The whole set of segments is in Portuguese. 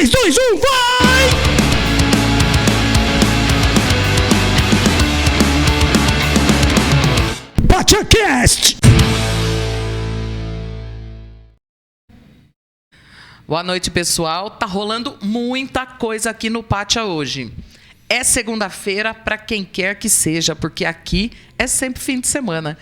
3, 2, 1, vai! PachaCast! Boa noite, pessoal. Tá rolando muita coisa aqui no Pacha hoje. É segunda-feira para quem quer que seja, porque aqui é sempre fim de semana.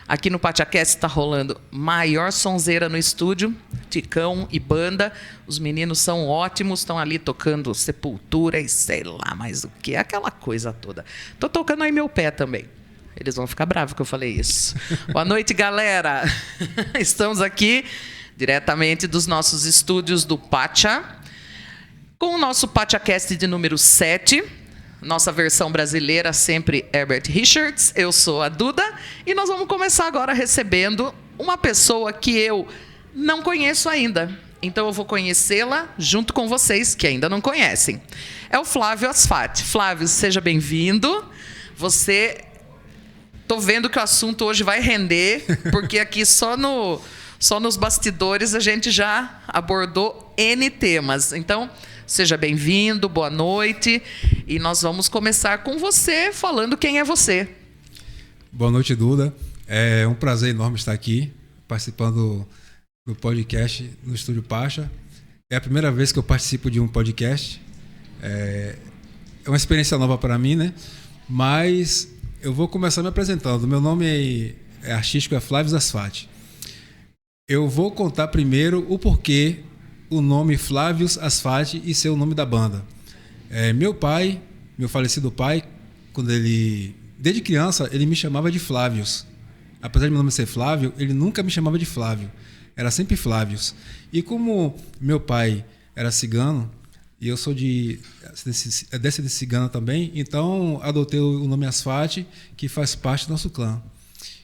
Aqui no PachaCast está rolando maior sonzeira no estúdio, Ticão e banda. Os meninos são ótimos, estão ali tocando Sepultura e sei lá mais o que, aquela coisa toda. Tô tocando aí meu pé também. Eles vão ficar bravos que eu falei isso. Boa noite, galera. Estamos aqui diretamente dos nossos estúdios do Pacha, com o nosso PachaCast de número 7. Nossa versão brasileira, sempre Herbert Richards. Eu sou a Duda e nós vamos começar agora recebendo uma pessoa que eu não conheço ainda. Então eu vou conhecê-la junto com vocês que ainda não conhecem. É o Flávio Asfati. Flávio, seja bem-vindo. Você... Tô vendo que o assunto hoje vai render, porque aqui só nos bastidores a gente já abordou N temas. Então... Seja bem-vindo, boa noite. E nós vamos começar com você, falando quem é você. Boa noite, Duda. É um prazer enorme estar aqui, participando do podcast no Estúdio Pacha. É a primeira vez que eu participo de um podcast. É uma experiência nova para mim, né? Mas eu vou começar me apresentando. Meu nome é artístico, é Flávio Asfati. Eu vou contar primeiro o porquê o nome Flávio Asfati e ser o nome da banda. Meu pai, meu falecido pai, desde criança, ele me chamava de Flávios. Apesar de meu nome ser Flávio, ele nunca me chamava de Flávio. Era sempre Flávios. E como meu pai era cigano, e eu sou descendente cigana também, então adotei o nome Asfati, que faz parte do nosso clã.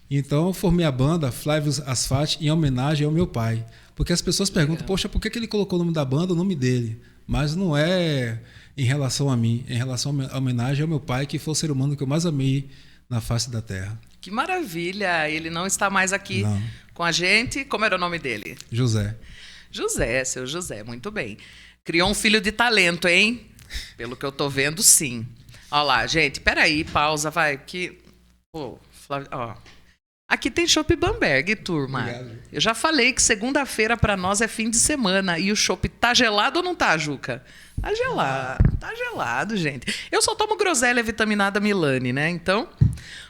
Então eu formei a banda Flávio Asfati em homenagem ao meu pai. Porque as pessoas perguntam, poxa, por que ele colocou o nome da banda, o nome dele? Mas não é em relação a mim, é em relação à homenagem ao meu pai, que foi o ser humano que eu mais amei na face da terra. Que maravilha! Ele não está mais aqui com a gente. Como era o nome dele? José. José, seu José, muito bem. Criou um filho de talento, hein? Pelo que eu tô vendo, sim. Olha lá, gente, peraí, pausa, vai. Flávio, ó. Aqui tem chopp Bamberg, turma. Obrigado. Eu já falei que segunda-feira para nós é fim de semana. E o chopp tá gelado ou não tá, Juca? Tá gelado. Tá gelado, gente. Eu só tomo groselha vitaminada Milani, né? Então,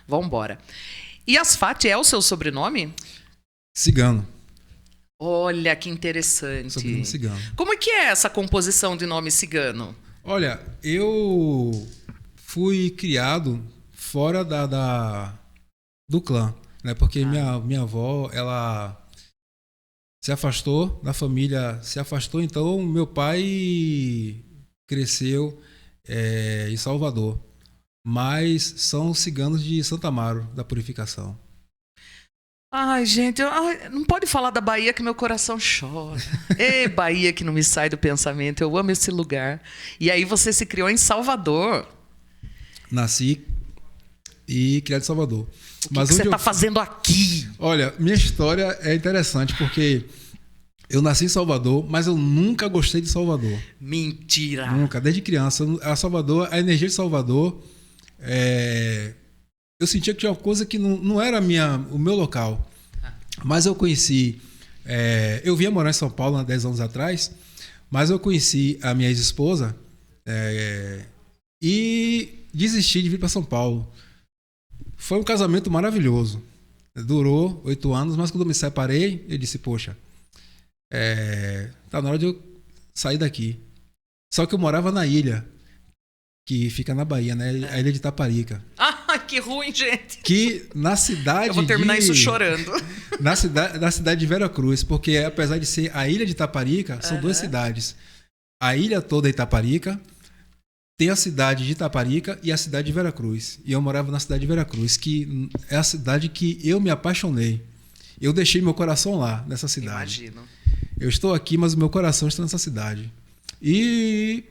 vambora. E Asfati é o seu sobrenome? Cigano. Olha, que interessante. Sobrenome cigano. Como é que é essa composição de nome cigano? Olha, eu fui criado fora do clã. Né? Porque minha avó, ela se afastou da família, então meu pai cresceu em Salvador, mas são ciganos de Santa Amaro, da Purificação. Ai, gente, não pode falar da Bahia que meu coração chora. Ei, Bahia que não me sai do pensamento, eu amo esse lugar. E aí você se criou em Salvador. Nasci e criado em Salvador. O que você está fazendo aqui? Olha, minha história é interessante porque eu nasci em Salvador, mas eu nunca gostei de Salvador. Mentira! Nunca, desde criança. A energia de Salvador, eu sentia que tinha uma coisa que não era o meu local. Mas eu conheci... eu vinha morar em São Paulo há 10 anos atrás, mas eu conheci a minha ex-esposa e desisti de vir para São Paulo. Foi um casamento maravilhoso. Durou 8 anos, mas quando eu me separei, eu disse, poxa, tá na hora de eu sair daqui. Só que eu morava na ilha, que fica na Bahia, né? A ilha de Itaparica. Ah, que ruim, gente. Que na cidade eu vou terminar isso chorando. Na cidade de Veracruz, porque apesar de ser a ilha de Itaparica, são duas cidades. A ilha toda é Itaparica, tem a cidade de Itaparica e a cidade de Veracruz. E eu morava na cidade de Veracruz, que é a cidade que eu me apaixonei. Eu deixei meu coração lá, nessa cidade. Imagino. Eu estou aqui, mas o meu coração está nessa cidade. E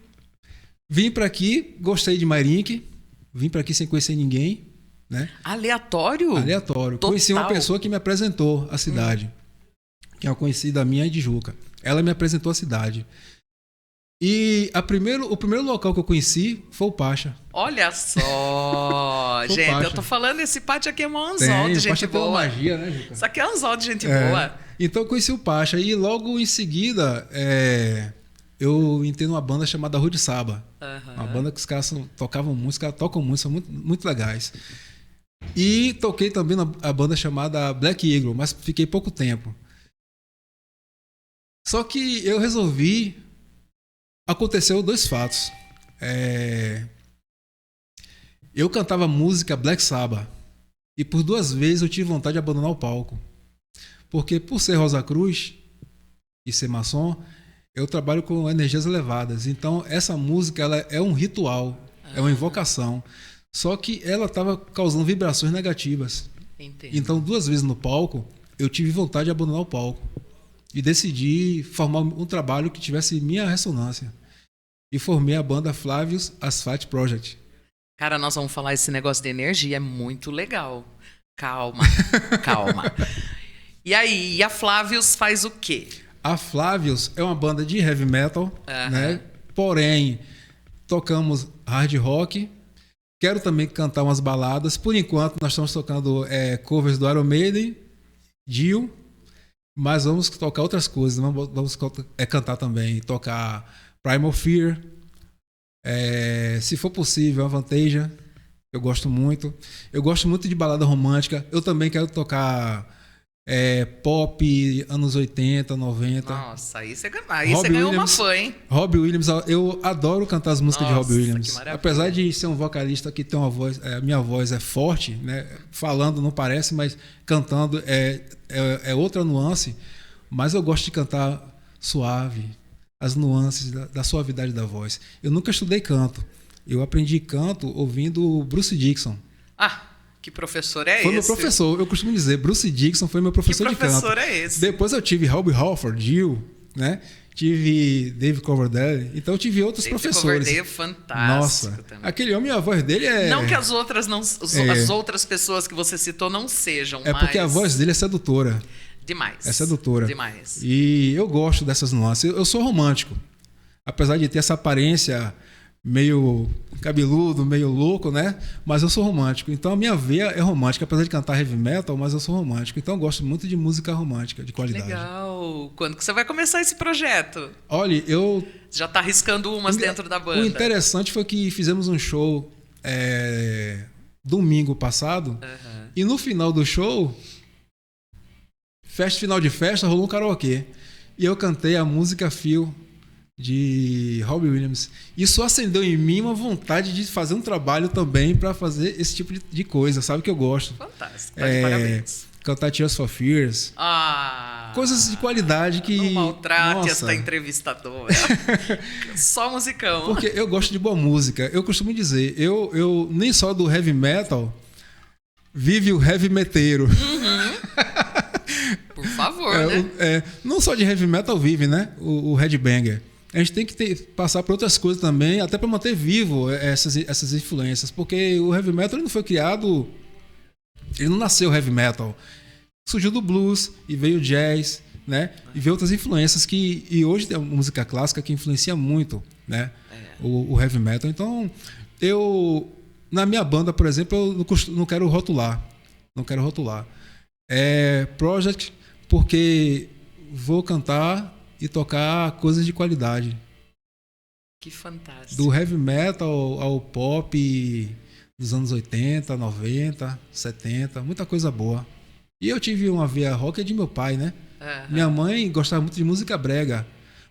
vim para aqui, gostei de Mairinque, vim para aqui sem conhecer ninguém. Né? Aleatório? Aleatório. Total. Conheci uma pessoa que me apresentou a cidade, que é uma conhecida minha de Juca. Ela me apresentou a cidade. E o primeiro local que eu conheci foi o Pacha. Olha só, Foi o gente, Pacha. eu tô falando, esse pátio aqui é um anzol de o gente Pacha tem uma boa. magia, né, Juca? Isso aqui é um anzol de gente boa. Então eu conheci o Pacha e logo em seguida eu entrei numa banda chamada Rude Saba. Uma banda que os caras tocavam muito, os caras tocam muito, são muito, muito legais. E toquei também na banda chamada Black Eagle, mas fiquei pouco tempo. Só que eu resolvi... Aconteceu 2 fatos. Eu cantava música Black Sabbath e por 2 vezes eu tive vontade de abandonar o palco. Porque por ser Rosa Cruz e ser maçom, eu trabalho com energias elevadas. Então essa música ela é um ritual, é uma invocação. Só que ela estava causando vibrações negativas. Entendo. Então 2 vezes no palco eu tive vontade de abandonar o palco. E decidi formar um trabalho que tivesse minha ressonância. E formei a banda Flávios Asphalt Project. Cara, nós vamos falar esse negócio de energia, é muito legal. Calma, calma. E aí, e a Flávios faz o quê? A Flávios é uma banda de heavy metal, né? Porém, tocamos hard rock. Quero também cantar umas baladas. Por enquanto, nós estamos tocando covers do Iron Maiden, Dio. Mas vamos tocar outras coisas. Vamos cantar também, tocar Primal Fear. Se for possível, Avantasia. Eu gosto muito. Eu gosto muito de balada romântica. Eu também quero tocar pop, anos 80, 90. Nossa, aí você ganhou uma fã, hein? Robbie Williams, eu adoro cantar as músicas de Robbie Williams. Que maravilha. Apesar de ser um vocalista que tem uma voz, minha voz é forte, né? Falando não parece, mas cantando é outra nuance. Mas eu gosto de cantar suave, as nuances da suavidade da voz. Eu nunca estudei canto. Eu aprendi canto ouvindo Bruce Dickinson. Que professor é esse? Foi meu professor, eu costumo dizer, Bruce Dickinson foi meu professor de canto. Que professor é esse? Depois eu tive Robbie Halford, Dio, né? Tive Dave Coverdale, então eu tive outros professores. Coverdale é fantástico. Nossa, também. aquele homem, a voz dele é... Não que as outras pessoas que você citou não sejam, mas... porque a voz dele é sedutora. Demais. É sedutora. Demais. E eu gosto dessas nuances. Eu sou romântico. Apesar de ter essa aparência meio cabeludo, meio louco, né? Mas eu sou romântico. Então a minha veia é romântica. Apesar de cantar heavy metal, mas eu sou romântico. Então eu gosto muito de música romântica, de qualidade. Legal. Quando que você vai começar esse projeto? Olha, eu... Já tá arriscando umas dentro da banda. O interessante foi que fizemos um show domingo passado. E no final do show... Final de festa, rolou um karaokê. E eu cantei a música Feel de Robbie Williams. Isso acendeu em mim uma vontade de fazer um trabalho também para fazer esse tipo de coisa, sabe que eu gosto. Fantástico, tá de parabéns. Cantar Tears for Fears. Coisas de qualidade que... Não maltrate esta entrevistadora. Só musicão. Porque eu gosto de boa música. Eu costumo dizer, eu nem só do heavy metal vive o heavy meteiro. Por favor, né? Não só de heavy metal vive, né? O headbanger. A gente tem que passar por outras coisas também, até para manter vivo essas influências. Porque o heavy metal ele não foi criado... Ele não nasceu heavy metal. Surgiu do blues e veio o jazz, né? E veio outras influências e hoje tem a música clássica que influencia muito, né? O heavy metal. Então, na minha banda, por exemplo, eu não quero rotular. Não quero rotular. Project, porque vou cantar e tocar coisas de qualidade. Que fantástico. Do heavy metal ao pop dos anos 80, 90, 70, muita coisa boa. E eu tive uma veia rock de meu pai, né? Minha mãe gostava muito de música brega.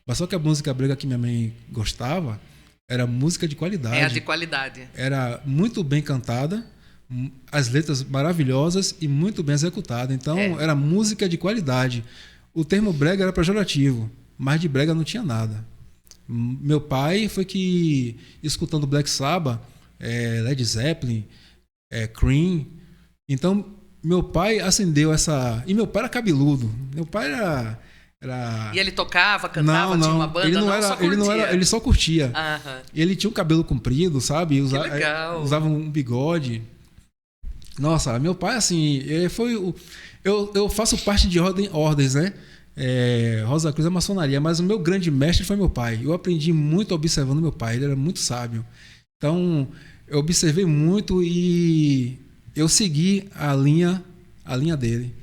Mas só que a música brega que minha mãe gostava era música de qualidade. De qualidade. Era muito bem cantada. As letras maravilhosas e muito bem executadas. Então, era música de qualidade. O termo brega era pejorativo, mas de brega não tinha nada. Meu pai foi que, escutando Black Sabbath, Led Zeppelin, Cream. Então, meu pai acendeu essa... E meu pai era cabeludo. Meu pai era... E ele tocava, cantava, tinha uma banda? Ele só curtia. Ele tinha um cabelo comprido, sabe? Legal. Usava um bigode. Nossa, meu pai, assim, foi o... Eu faço parte de ordens, né? Rosa Cruz é maçonaria, mas o meu grande mestre foi meu pai. Eu aprendi muito observando meu pai, ele era muito sábio. Então, eu observei muito e eu segui a linha dele.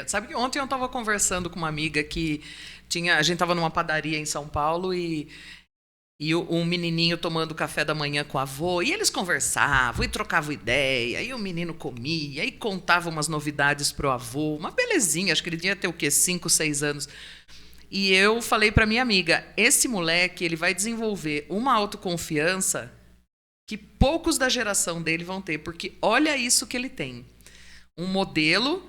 Sabe que ontem eu estava conversando com uma amiga que a gente estava numa padaria em São Paulo e um menininho tomando café da manhã com o avô, e eles conversavam e trocavam ideia, e o menino comia, e contava umas novidades pro avô, uma belezinha, acho que ele devia ter o quê? 5, 6 anos. E eu falei para minha amiga, esse moleque, ele vai desenvolver uma autoconfiança que poucos da geração dele vão ter, porque olha isso que ele tem. Um modelo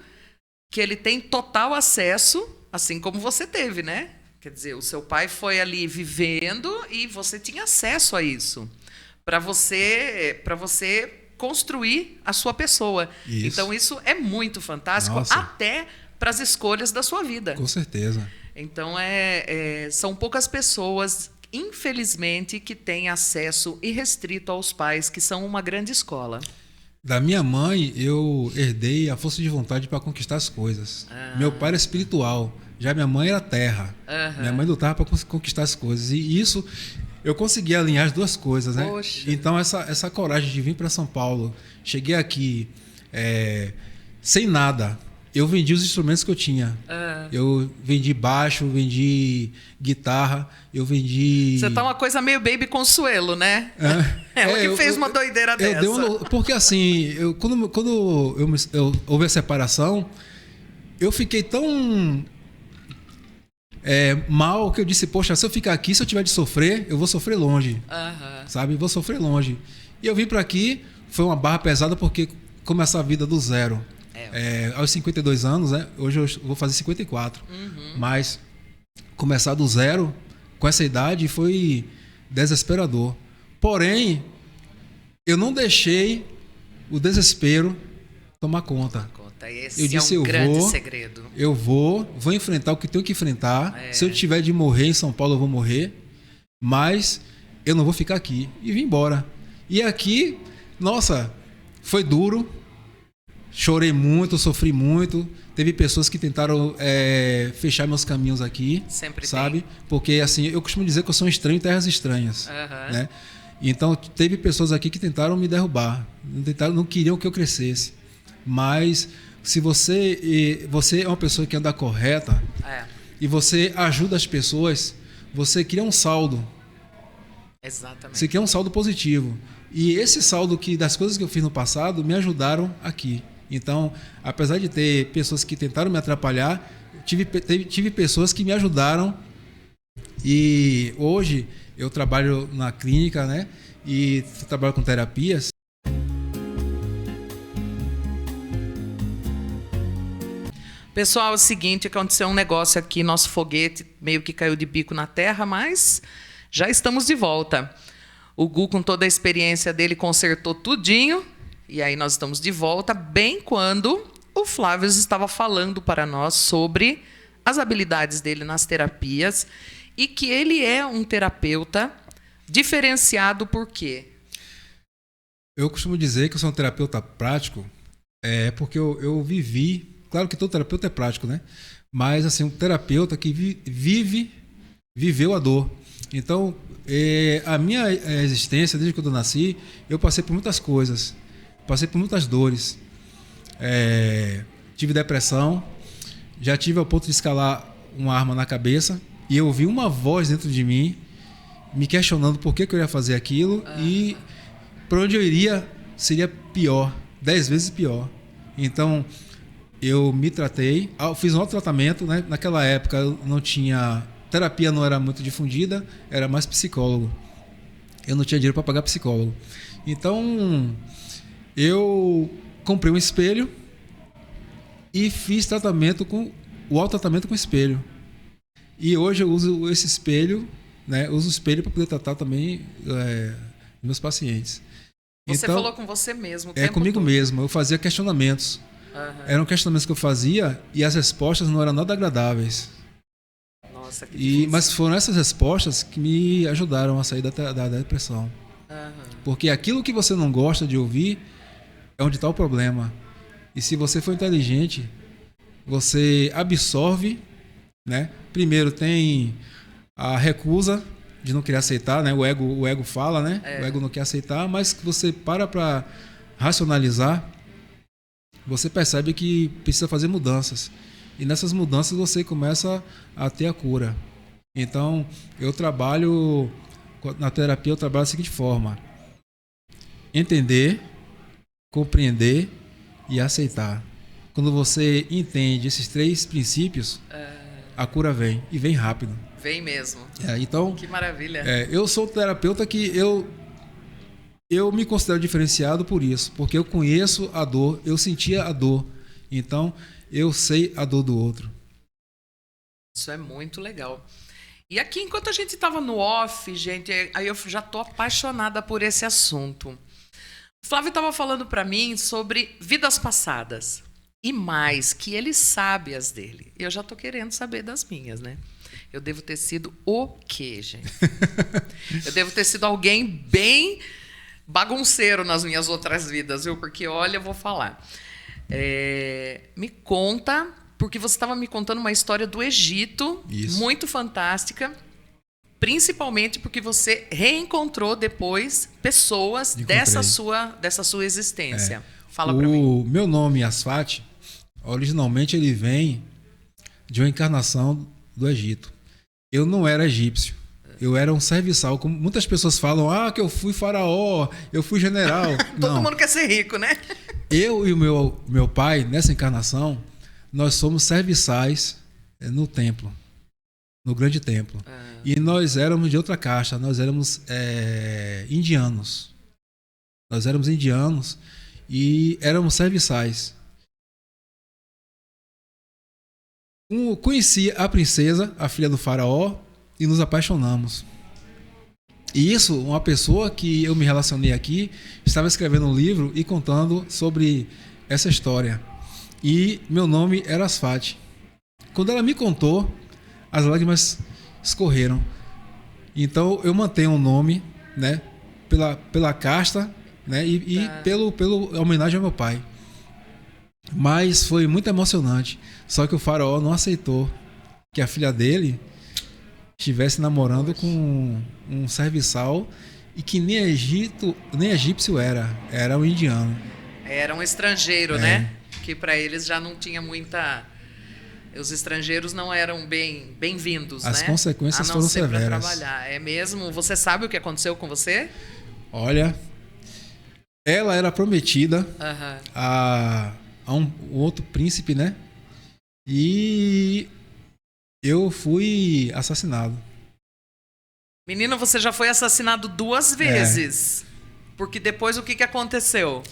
que ele tem total acesso, assim como você teve, né? Quer dizer, o seu pai foi ali vivendo e você tinha acesso a isso para você construir a sua pessoa. Isso. Então, isso é muito fantástico, Nossa. até para as escolhas da sua vida. Com certeza. Então, são poucas pessoas, infelizmente, que têm acesso irrestrito aos pais, que são uma grande escola. Da minha mãe, eu herdei a força de vontade para conquistar as coisas. Meu pai era espiritual. Já minha mãe era terra. Minha mãe lutava para conquistar as coisas. E isso, eu consegui alinhar as duas coisas, né? Poxa. Então, essa coragem de vir para São Paulo, cheguei aqui sem nada. Eu vendi os instrumentos que eu tinha. Eu vendi baixo, vendi guitarra, eu vendi... Você tá uma coisa meio Baby Consuelo, né? Ela que fez uma doideira dessa. Porque assim, quando houve a separação, eu fiquei tão... mal que eu disse, poxa, se eu ficar aqui, se eu tiver de sofrer, eu vou sofrer longe. Sabe? Vou sofrer longe. E eu vim para aqui, foi uma barra pesada porque começar a vida do zero. Aos 52 anos, né? Hoje eu vou fazer 54. Mas começar do zero, com essa idade, foi desesperador. Porém, eu não deixei o desespero tomar conta. Esse eu disse, é um grande segredo. Eu vou enfrentar o que tenho que enfrentar. Se eu tiver de morrer em São Paulo, eu vou morrer. Mas eu não vou ficar aqui. E vim embora. E aqui, nossa, foi duro. Chorei muito, sofri muito. Teve pessoas que tentaram fechar meus caminhos aqui. Sempre sabe? tem. Porque assim, eu costumo dizer que eu sou um estranho em terras estranhas. Né? Então, teve pessoas aqui que tentaram me derrubar. Não queriam que eu crescesse. Mas... se você é uma pessoa que anda correta e você ajuda as pessoas, você cria um saldo. Exatamente. Você cria um saldo positivo. E esse saldo das coisas que eu fiz no passado me ajudaram aqui. Então, apesar de ter pessoas que tentaram me atrapalhar, tive pessoas que me ajudaram. E hoje eu trabalho na clínica, né? E trabalho com terapias. Pessoal, é o seguinte, aconteceu um negócio aqui, nosso foguete meio que caiu de bico na terra, mas já estamos de volta. O Gu, com toda a experiência dele, consertou tudinho, e aí nós estamos de volta, bem quando o Flávio estava falando para nós sobre as habilidades dele nas terapias, e que ele é um terapeuta diferenciado por quê? Eu costumo dizer que eu sou um terapeuta prático, porque eu vivi... Claro que todo terapeuta é prático, né? Mas, assim, um terapeuta que viveu a dor. Então, a minha existência, desde que eu nasci, eu passei por muitas coisas. Passei por muitas dores. Tive depressão. Já tive ao ponto de escalar uma arma na cabeça. E eu ouvi uma voz dentro de mim me questionando por que eu ia fazer aquilo. E para onde eu iria seria pior. 10 vezes pior. Então... eu me tratei, fiz um autotratamento, né? Naquela época eu não tinha... terapia não era muito difundida, era mais psicólogo. Eu não tinha dinheiro para pagar psicólogo. Então, eu comprei um espelho e fiz o autotratamento com espelho. E hoje eu uso esse espelho, né? Uso o espelho para poder tratar também meus pacientes. Você então, falou com você mesmo o tempo comigo todo. mesmo, eu fazia questionamentos. Eram questionamentos que eu fazia e as respostas não eram nada agradáveis. Nossa, que difícil. Mas foram essas respostas que me ajudaram a sair da depressão. Porque aquilo que você não gosta de ouvir é onde está o problema. E se você for inteligente, você absorve né? Primeiro tem a recusa de não querer aceitar, né? O ego fala, né? O ego não quer aceitar, mas você para racionalizar, você percebe que precisa fazer mudanças. E nessas mudanças você começa a ter a cura. Então, na terapia eu trabalho da seguinte forma: entender, compreender e aceitar. Quando você entende esses 3 princípios, a cura vem, e vem rápido. Vem mesmo. Então, que maravilha. Eu sou terapeuta que eu me considero diferenciado por isso, porque eu conheço a dor, eu sentia a dor, então eu sei a dor do outro. Isso é muito legal. E aqui, enquanto a gente estava no off, gente, aí eu já tô apaixonada por esse assunto. O Flávio estava falando para mim sobre vidas passadas. E mais, que ele sabe as dele. Eu já tô querendo saber das minhas, né? Eu devo ter sido o quê, gente? Eu devo ter sido alguém bem bagunceiro nas minhas outras vidas, viu? Porque, olha, eu vou falar. Me conta, porque você estava me contando uma história do Egito, Isso. muito fantástica, principalmente porque você reencontrou depois pessoas dessa sua existência. Fala para mim. O meu nome, Asfat, originalmente ele vem de uma encarnação do Egito. Eu não era egípcio. Eu era um serviçal. Como muitas pessoas falam, que eu fui faraó, eu fui general. Todo mundo quer ser rico, né? Eu e o meu pai, nessa encarnação, nós somos serviçais no templo, no grande templo. E nós éramos de outra caixa, nós éramos indianos. Nós éramos indianos e éramos serviçais. Conheci a princesa, a filha do faraó, e nos apaixonamos. E isso, uma pessoa que eu me relacionei aqui, estava escrevendo um livro e contando sobre essa história. E meu nome era Asfat. Quando ela me contou, as lágrimas escorreram. Então eu mantenho o nome, né, pela casta, né, e pelo homenagem ao meu pai. Mas foi muito emocionante. Só que o faraó não aceitou que a filha dele estivesse namorando com um serviçal e que nem egípcio era um indiano. Era um estrangeiro, né? Que para eles já não tinha muita... Os estrangeiros não eram bem-vindos, né? As consequências foram severas. Trabalhar. É mesmo? Você sabe o que aconteceu com você? Olha, ela era prometida a um outro príncipe, né? E eu fui assassinado. Menino, você já foi assassinado 2 vezes. Porque depois o que aconteceu?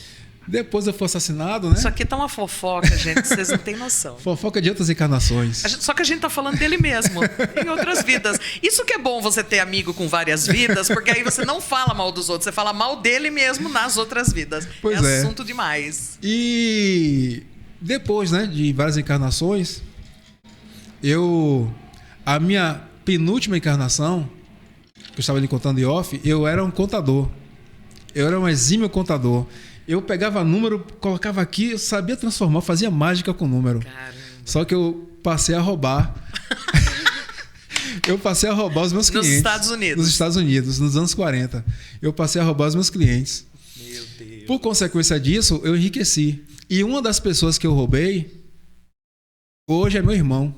Depois eu fui assassinado, né? Isso aqui tá uma fofoca, gente. Vocês não têm noção. Fofoca de outras encarnações. Só que a gente tá falando dele mesmo, em outras vidas. Isso que é bom você ter amigo com várias vidas, porque aí você não fala mal dos outros, você fala mal dele mesmo nas outras vidas. Pois é assunto demais. E depois, né, de várias encarnações, a minha penúltima encarnação, que eu estava lhe contando em off, eu era um contador. Eu era um exímio contador. Eu pegava número, colocava aqui, eu sabia transformar, fazia mágica com número. Caramba. Só que eu passei a roubar. Eu passei a roubar os meus clientes. Nos Estados Unidos, nos anos 40. Eu passei a roubar os meus clientes. Meu Deus. Por consequência disso, eu enriqueci. E uma das pessoas que eu roubei, hoje é meu irmão.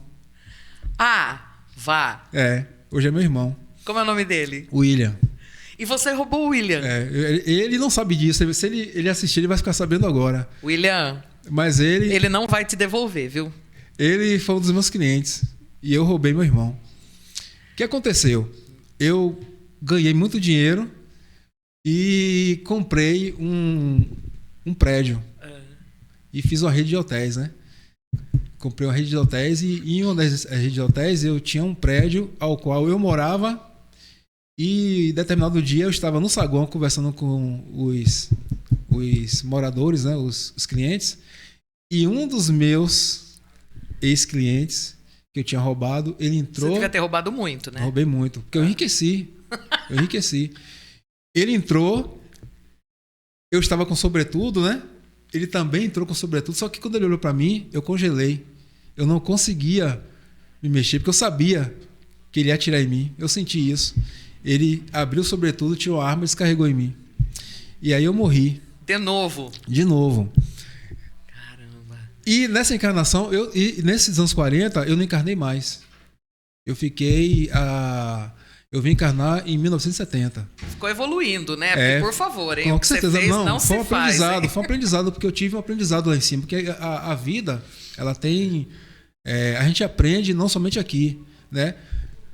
Hoje é meu irmão. Como é o nome dele? William. E você roubou o William? Ele não sabe disso. Se ele assistir, ele vai ficar sabendo agora. William, mas ele não vai te devolver, viu? Ele foi um dos meus clientes. E eu roubei meu irmão. O que aconteceu? Eu ganhei muito dinheiro e comprei um prédio. E fiz uma rede de hotéis, né? Comprei uma rede de hotéis e em uma das redes de hotéis eu tinha um prédio ao qual eu morava. E em determinado dia eu estava no saguão conversando com os moradores, né, os clientes. E um dos meus ex-clientes que eu tinha roubado, ele entrou... Você devia ter roubado muito, né? Roubei muito, porque eu enriqueci. Ele entrou, eu estava com sobretudo, né? Ele também entrou com sobretudo, só que quando ele olhou para mim, eu congelei. Eu não conseguia me mexer, porque eu sabia que ele ia atirar em mim. Eu senti isso. Ele abriu o sobretudo, tirou a arma e descarregou em mim. E aí eu morri. De novo. De novo. Caramba. E nessa encarnação, nesses anos 40, eu não encarnei mais. Eu vim encarnar em 1970. Ficou evoluindo, né? Porque, por favor, hein? Com O que certeza. você fez não foi um se faz, aprendizado, hein? foi um aprendizado, porque eu tive um aprendizado lá em cima. Porque a vida, ela tem... a gente aprende não somente aqui, né?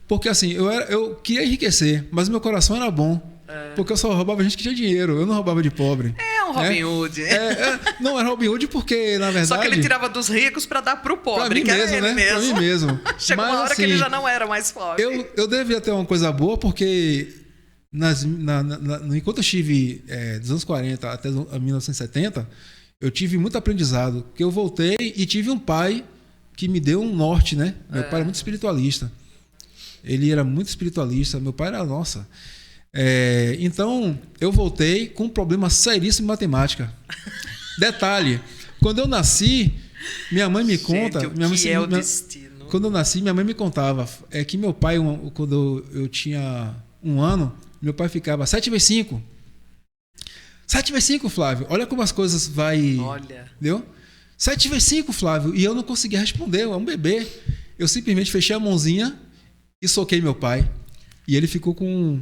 Porque assim, eu queria enriquecer, mas meu coração era bom. Porque eu só roubava gente que tinha dinheiro, eu não roubava de pobre. É um Robin Hood. Não era Robin Hood porque, na verdade... Só que ele tirava dos ricos pra dar pro pobre, pra mim que mesmo, era ele né? Pra mim mesmo. Chegou mas, uma hora assim, que ele já não era mais pobre. Eu devia ter uma coisa boa, porque enquanto eu estive dos anos 40 até 1970, eu tive muito aprendizado. Porque eu voltei e tive um pai que me deu um norte, né? Meu pai era muito espiritualista. Ele era muito espiritualista. Meu pai era, nossa... então, eu voltei com um problema seríssimo em matemática. Detalhe, quando eu nasci, minha mãe me conta... o destino? Quando eu nasci, minha mãe me contava que meu pai, quando eu tinha 1 ano, meu pai ficava 7 vezes 5. 7 vezes 5, Flávio. Olha como as coisas vai... Olha. Entendeu? 7 vezes 5, Flávio. E eu não conseguia responder, eu era um bebê. Eu simplesmente fechei a mãozinha e soquei meu pai. E ele ficou com...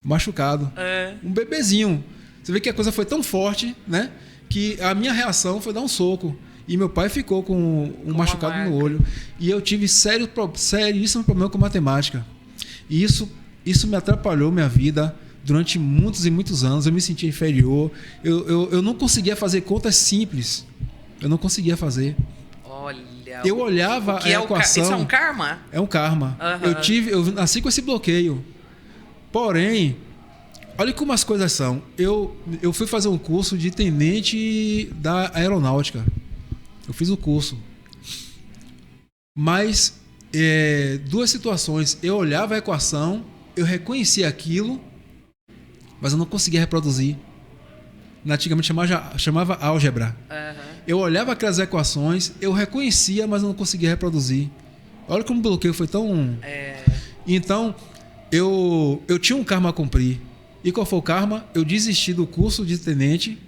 machucado. Um bebezinho. Você vê que a coisa foi tão forte, né? Que a minha reação foi dar um soco. E meu pai ficou com um machucado no olho. E eu tive seríssimo problema com matemática. E isso me atrapalhou minha vida durante muitos e muitos anos. Eu me sentia inferior. Eu não conseguia fazer contas simples. Eu não conseguia fazer. Olha. Eu olhava a equação. Isso é um karma? É um karma. Eu nasci com esse bloqueio. Porém, olha como as coisas são. Eu fui fazer um curso de tenente da aeronáutica. Eu fiz o curso. Mas, 2 situações. Eu olhava a equação, eu reconhecia aquilo, mas eu não conseguia reproduzir. Antigamente chamava álgebra. Eu olhava aquelas equações, eu reconhecia, mas eu não conseguia reproduzir. Olha como o bloqueio foi tão... Então... Eu tinha um karma a cumprir. E qual foi o karma? Eu desisti do curso de tenente.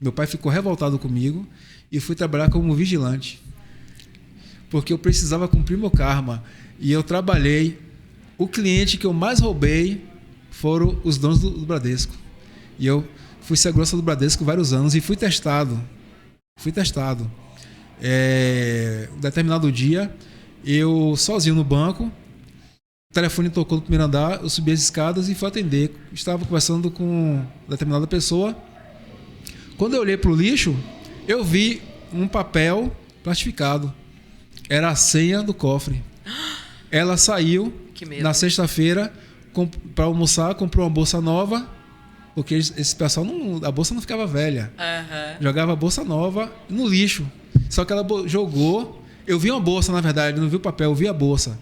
Meu pai ficou revoltado comigo. E fui trabalhar como vigilante. Porque eu precisava cumprir meu karma. E eu trabalhei. O cliente que eu mais roubei foram os donos do Bradesco. E eu fui segurança do Bradesco vários anos. E fui testado. Um determinado dia, eu sozinho no banco... O telefone tocou no primeiro andar, eu subi as escadas e fui atender. Estava conversando com determinada pessoa. Quando eu olhei para o lixo, eu vi um papel plastificado. Era a senha do cofre. Ela saiu na sexta-feira para almoçar, comprou uma bolsa nova, porque esse pessoal, a bolsa não ficava velha. Jogava a bolsa nova no lixo. Só que ela jogou... Eu vi uma bolsa, na verdade, não vi o papel, eu vi a bolsa.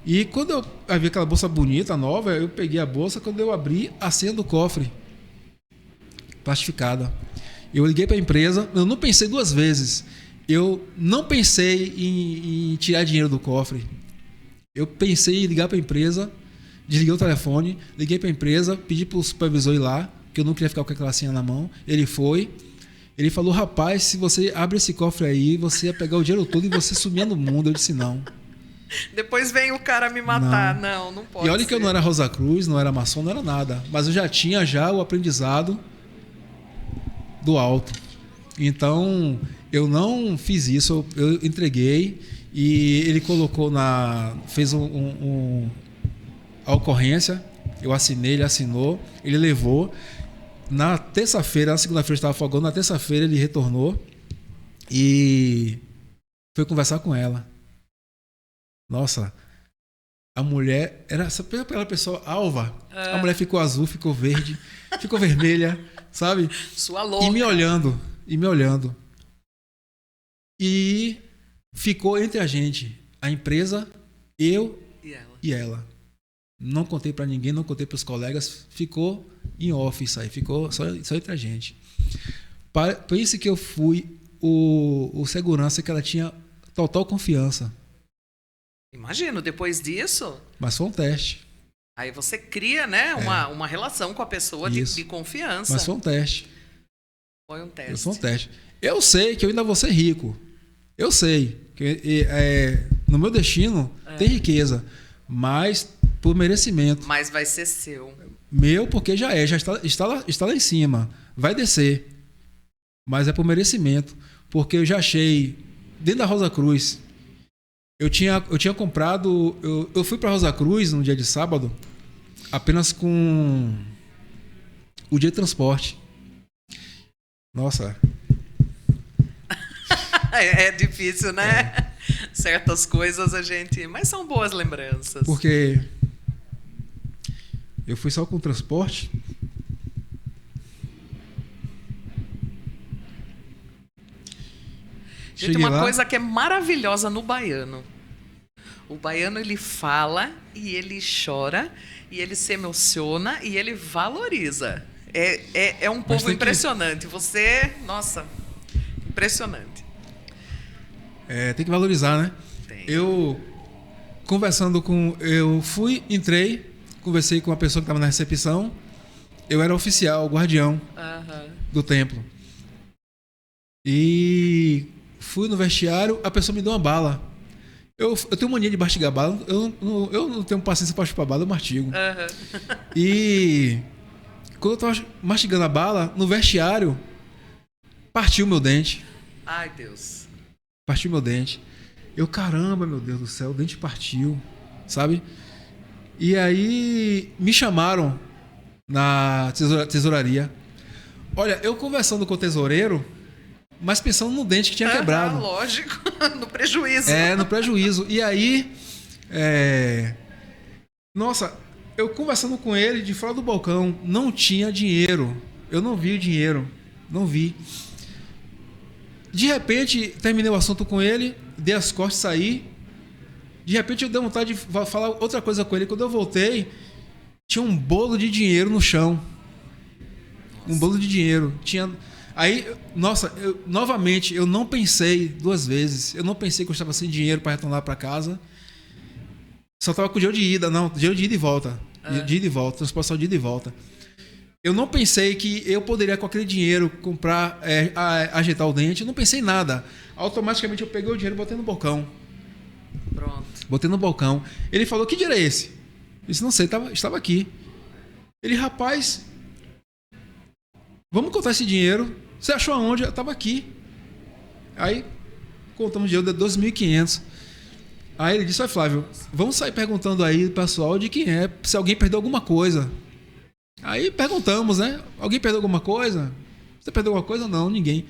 E quando eu vi aquela bolsa bonita, nova, eu peguei a bolsa. Quando eu abri, a senha do cofre plastificada. Eu liguei para a empresa, eu não pensei 2 vezes. Eu não pensei em tirar dinheiro do cofre. Eu pensei em ligar para a empresa, desliguei o telefone, liguei para a empresa, pedi para o supervisor ir lá, que eu não queria ficar com aquela senha na mão. Ele foi. Ele falou: rapaz, se você abre esse cofre aí, você ia pegar o dinheiro todo e você sumia no mundo. Eu disse: não. Depois vem o cara me matar. Não pode. E olha que eu não era Rosa Cruz, não era maçom, não era nada. Mas eu já tinha o aprendizado do alto. Então, eu não fiz isso. Eu entreguei e ele colocou fez a ocorrência. Eu assinei, ele assinou, ele levou. Na terça-feira, na segunda-feira eu estava folgando, na terça-feira ele retornou e foi conversar com ela. Nossa, a mulher era aquela pessoa alva. A mulher ficou azul, ficou verde, ficou vermelha, sabe? Sua louca. E me olhando. E ficou entre a gente, a empresa, eu e ela. Não contei para ninguém, não contei para os colegas, ficou em off isso aí, ficou só entre a gente. Por isso que eu fui o segurança que ela tinha total confiança. Imagino, depois disso, Mas foi um teste. aí você cria, né, uma relação com a pessoa Isso. de confiança. Mas foi um teste. Foi um teste. Foi um teste. Eu sei que eu ainda vou ser rico. Eu sei. Que, no meu destino tem riqueza. Mas por merecimento. Mas vai ser seu. Meu, porque já está lá em cima. Vai descer. Mas é por merecimento. Porque eu já achei, dentro da Rosa Cruz, eu tinha comprado. Eu fui para Rosa Cruz no dia de sábado, apenas com o dia de transporte. Nossa. É difícil, né? Certas coisas a gente... Mas são boas lembranças. Porque eu fui só com o transporte. Gente, Cheguei uma lá. coisa que é maravilhosa no baiano. O baiano, ele fala e ele chora e ele se emociona e ele valoriza. É um povo tem que- impressionante. Você... Nossa, impressionante. Tem que valorizar, né? Tem. Eu conversando com... entrei, conversei com uma pessoa que estava na recepção. Eu era oficial, guardião Aham. do templo. E fui no vestiário, a pessoa me deu uma bala. Eu tenho mania de mastigar bala. Eu não tenho paciência para chupar bala, eu mastigo. Aham. E quando eu tava mastigando a bala, no vestiário, partiu meu dente. Ai, Deus. Partiu meu dente. Eu, caramba, meu Deus do céu, o dente partiu, sabe? E aí me chamaram na tesouraria. Olha, eu conversando com o tesoureiro, mas pensando no dente que tinha quebrado. Lógico, no prejuízo. No prejuízo. E aí, nossa, eu conversando com ele de fora do balcão, não tinha dinheiro. Eu não vi o dinheiro. Não vi. De repente, terminei o assunto com ele, dei as costas e saí. De repente, eu dei vontade de falar outra coisa com ele. Quando eu voltei, tinha um bolo de dinheiro no chão. Um bolo de dinheiro. Aí, nossa, novamente, eu não pensei duas vezes. Eu não pensei que eu estava sem dinheiro para retornar para casa. Só estava com dinheiro de ida, não, dinheiro de ida e volta. De ida e volta, transportação de ida e volta. Eu não pensei que eu poderia, com aquele dinheiro, comprar, ajeitar o dente. Eu não pensei em nada. Automaticamente eu peguei o dinheiro e botei no balcão. Pronto. Botei no balcão. Ele falou, que dinheiro é esse? Eu disse, não sei, estava aqui. Ele, rapaz, vamos contar esse dinheiro. Você achou aonde? Eu estava aqui. Aí, contamos o dinheiro de 2.500. Aí ele disse, olha, Flávio, vamos sair perguntando aí, pessoal, de quem é, se alguém perdeu alguma coisa. Aí perguntamos, né? Alguém perdeu alguma coisa? Você perdeu alguma coisa? Não, ninguém.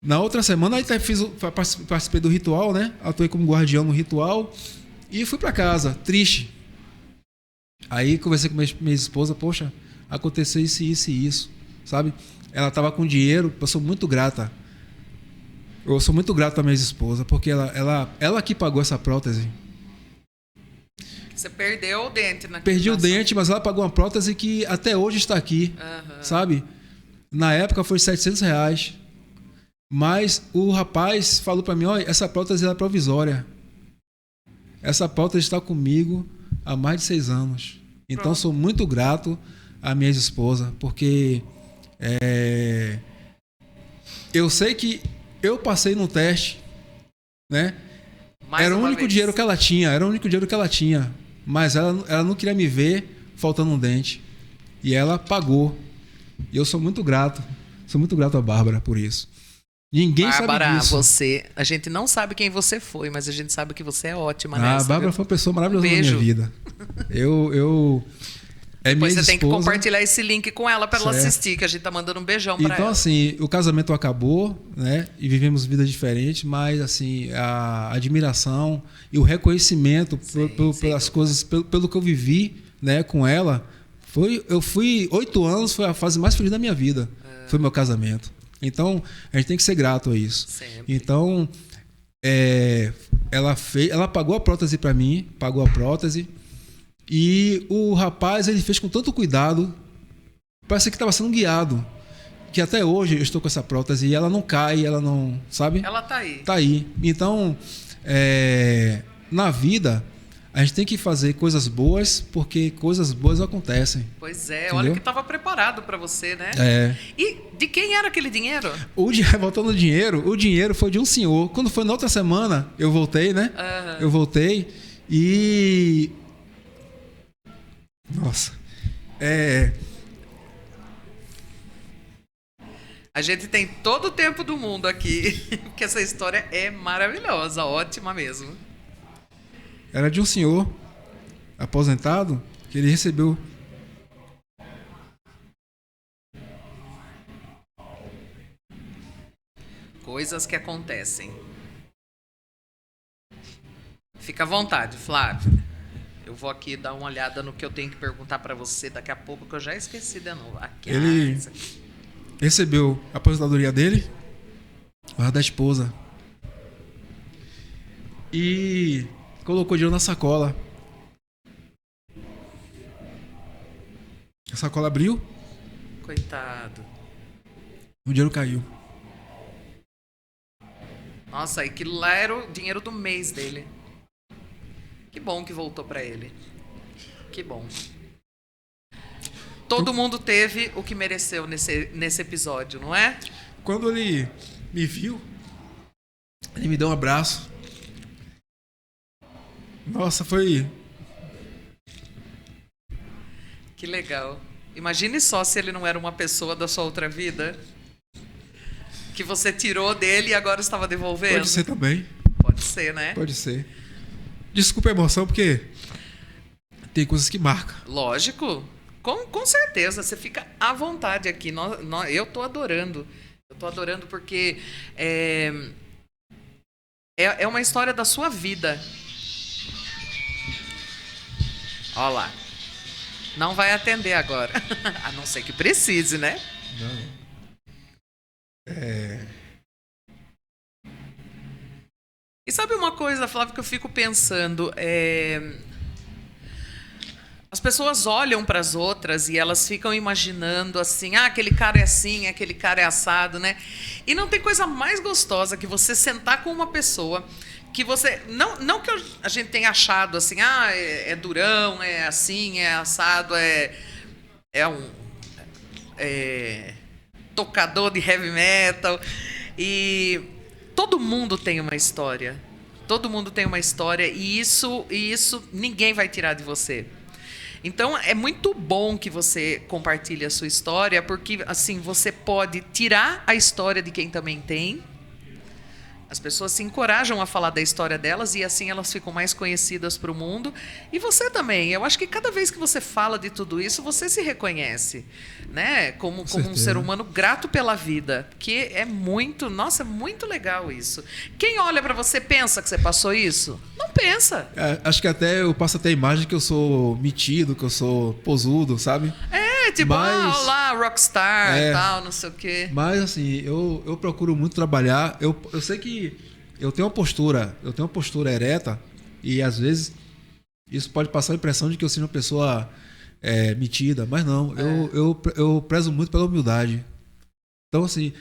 Na outra semana, aí participei do ritual, né? Atuei como guardião no ritual e fui para casa, triste. Aí conversei com minha esposa, poxa, aconteceu isso, isso e isso, sabe? Ela estava com dinheiro, eu sou muito grata. Eu sou muito grato à minha esposa, porque ela que pagou essa prótese. Você perdeu o dente na Perdi o dente, mas ela pagou uma prótese que até hoje está aqui, sabe? Na época foi R$700. Mas o rapaz falou para mim, olha, essa prótese é provisória. Essa prótese está comigo há mais de 6 anos. Então, Pronto. sou muito grato à minha esposa, porque eu sei que eu passei no teste, né? Era o único dinheiro que ela tinha, mas ela não queria me ver faltando um dente. E ela pagou. E eu sou muito grato à Bárbara por isso. Ninguém Bárbara, sabe disso. a gente não sabe quem você foi, mas a gente sabe que você é ótima A nessa. Bárbara viu? foi uma pessoa maravilhosa na Beijo. minha vida. Depois minha você tem que esposa. compartilhar esse link com ela para ela Certo. assistir, que a gente tá mandando um beijão para Então, ela. assim, o casamento acabou, né? E vivemos vidas diferentes, mas, assim, a admiração e o reconhecimento pelas coisas, pelo que eu vivi, né, com ela, eu fui 8 anos, foi a fase mais feliz da minha vida. Foi meu casamento. Então, a gente tem que ser grato a isso. Sempre. Então, ela pagou a prótese para mim, e o rapaz, ele fez com tanto cuidado, parece que estava sendo guiado, que até hoje eu estou com essa prótese e ela não cai, ela não, sabe? Ela tá aí. Tá aí. Então, na vida, a gente tem que fazer coisas boas, porque coisas boas acontecem. Pois é, Entendeu? olha que estava preparado para você, né? É. E de quem era aquele dinheiro? Voltando ao dinheiro, o dinheiro foi de um senhor. Quando foi na outra semana, eu voltei, né? Aham. Eu voltei e... Nossa. A gente tem todo o tempo do mundo aqui, porque essa história é maravilhosa, ótima mesmo. Era de um senhor aposentado que ele recebeu... Coisas que acontecem. Fica à vontade, Flávio. Eu vou aqui dar uma olhada no que eu tenho que perguntar para você daqui a pouco, que eu já esqueci de novo. Aqui, Ele isso aqui. recebeu a aposentadoria dele, a da esposa, e colocou dinheiro na sacola. A sacola abriu, Coitado. o dinheiro caiu. Nossa, aquilo lá era o dinheiro do mês dele. Que bom que voltou para ele. Que bom. Todo mundo teve o que mereceu nesse episódio, não é? Quando ele me viu, ele me deu um abraço. Nossa, foi... Que legal. Imagine só se ele não era uma pessoa da sua outra vida, que você tirou dele e agora estava devolvendo. Pode ser também. Pode ser, né? Pode ser. Desculpa a emoção, porque tem coisas que marcam. Lógico. Com certeza. Você fica à vontade aqui. Eu tô adorando. Eu tô adorando porque é uma história da sua vida. Olha lá. Não vai atender agora. A não ser que precise, né? Não. E sabe uma coisa, Flávio, que eu fico pensando? As pessoas olham para as outras e elas ficam imaginando assim, aquele cara é assim, aquele cara é assado, né? E não tem coisa mais gostosa que você sentar com uma pessoa que você... Não que a gente tenha achado assim, é durão, é assim, é assado, é tocador de heavy metal. E todo mundo tem uma história. Todo mundo tem uma história e isso ninguém vai tirar de você. Então, é muito bom que você compartilhe a sua história, porque assim você pode tirar a história de quem também tem. As pessoas se encorajam a falar da história delas e assim elas ficam mais conhecidas para o mundo. E você também. Eu acho que cada vez que você fala de tudo isso, você se reconhece, né? Como um ser humano grato pela vida. Que é muito legal isso. Quem olha para você pensa que você passou isso? Não pensa. Acho que até eu passo até a imagem que eu sou metido, que eu sou posudo, sabe? Tipo, Mas... olá, rockstar e tal, não sei o quê. Mas assim, eu procuro muito trabalhar. Eu sei que eu tenho uma postura ereta e às vezes isso pode passar a impressão de que eu seja uma pessoa metida, mas não. Eu prezo muito pela humildade. Então assim,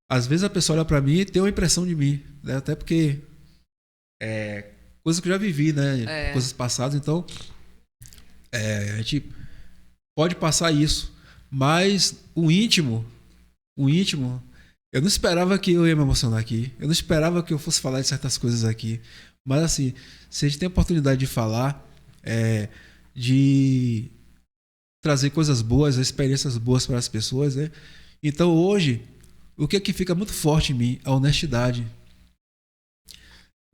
às vezes a pessoa olha pra mim e tem uma impressão de mim, né? Até porque coisas que eu já vivi, né? Coisas passadas, então a gente pode passar isso, mas o íntimo, eu não esperava que eu ia me emocionar aqui, eu não esperava que eu fosse falar de certas coisas aqui, mas assim, se a gente tem a oportunidade de falar, de trazer coisas boas, experiências boas para as pessoas, né? Então hoje, o que fica muito forte em mim? A honestidade.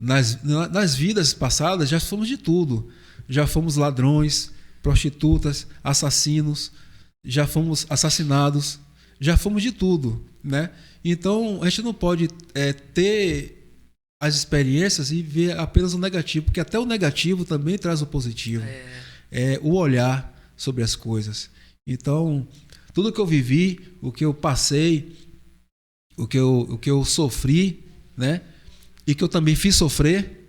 Nas vidas passadas já fomos de tudo, já fomos ladrões, prostitutas, assassinos, já fomos assassinados, já fomos de tudo, né? Então a gente não pode ter as experiências e ver apenas o negativo, porque até o negativo também traz o positivo. O olhar sobre as coisas. Então tudo que eu vivi, o que eu passei, o que eu sofri, né? E que eu também fiz sofrer,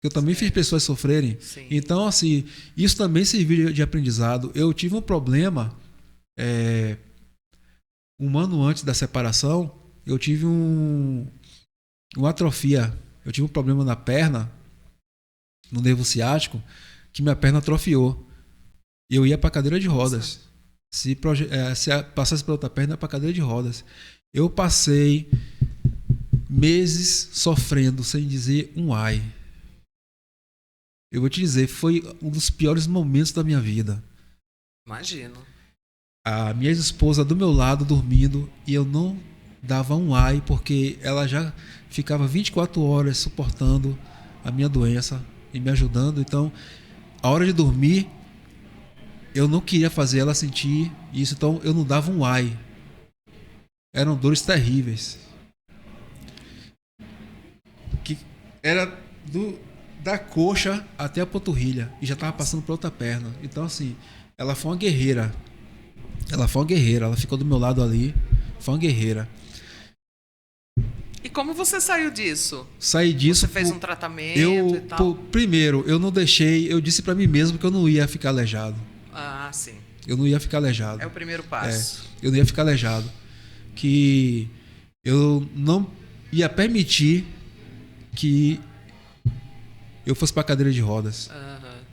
que eu também fiz pessoas sofrerem. Sim. Então, assim, isso também serviu de aprendizado. Eu tive um problema, um ano antes da separação, eu tive uma atrofia. Eu tive um problema na perna no nervo ciático que minha perna atrofiou. E eu ia para cadeira de rodas. Se passasse pela outra perna, ia para cadeira de rodas. Eu passei meses sofrendo sem dizer um ai. Eu vou te dizer, foi um dos piores momentos da minha vida. Imagino. A minha esposa do meu lado dormindo e eu não dava um ai porque ela já ficava 24 horas suportando a minha doença e me ajudando. Então, a hora de dormir, eu não queria fazer ela sentir isso, então eu não dava um ai. Eram dores terríveis. Que era da coxa até a panturrilha e já estava passando para outra perna. Então, assim, ela foi uma guerreira. Ela ficou do meu lado ali, foi uma guerreira. E como você saiu disso? Saí disso. Você fez um tratamento e tal? Primeiro, eu não deixei, eu disse para mim mesmo que eu não ia ficar aleijado. Ah, sim. Eu não ia ficar aleijado. É o primeiro passo. Eu não ia ficar aleijado. Que eu não ia permitir que eu fosse para cadeira de rodas. Uhum.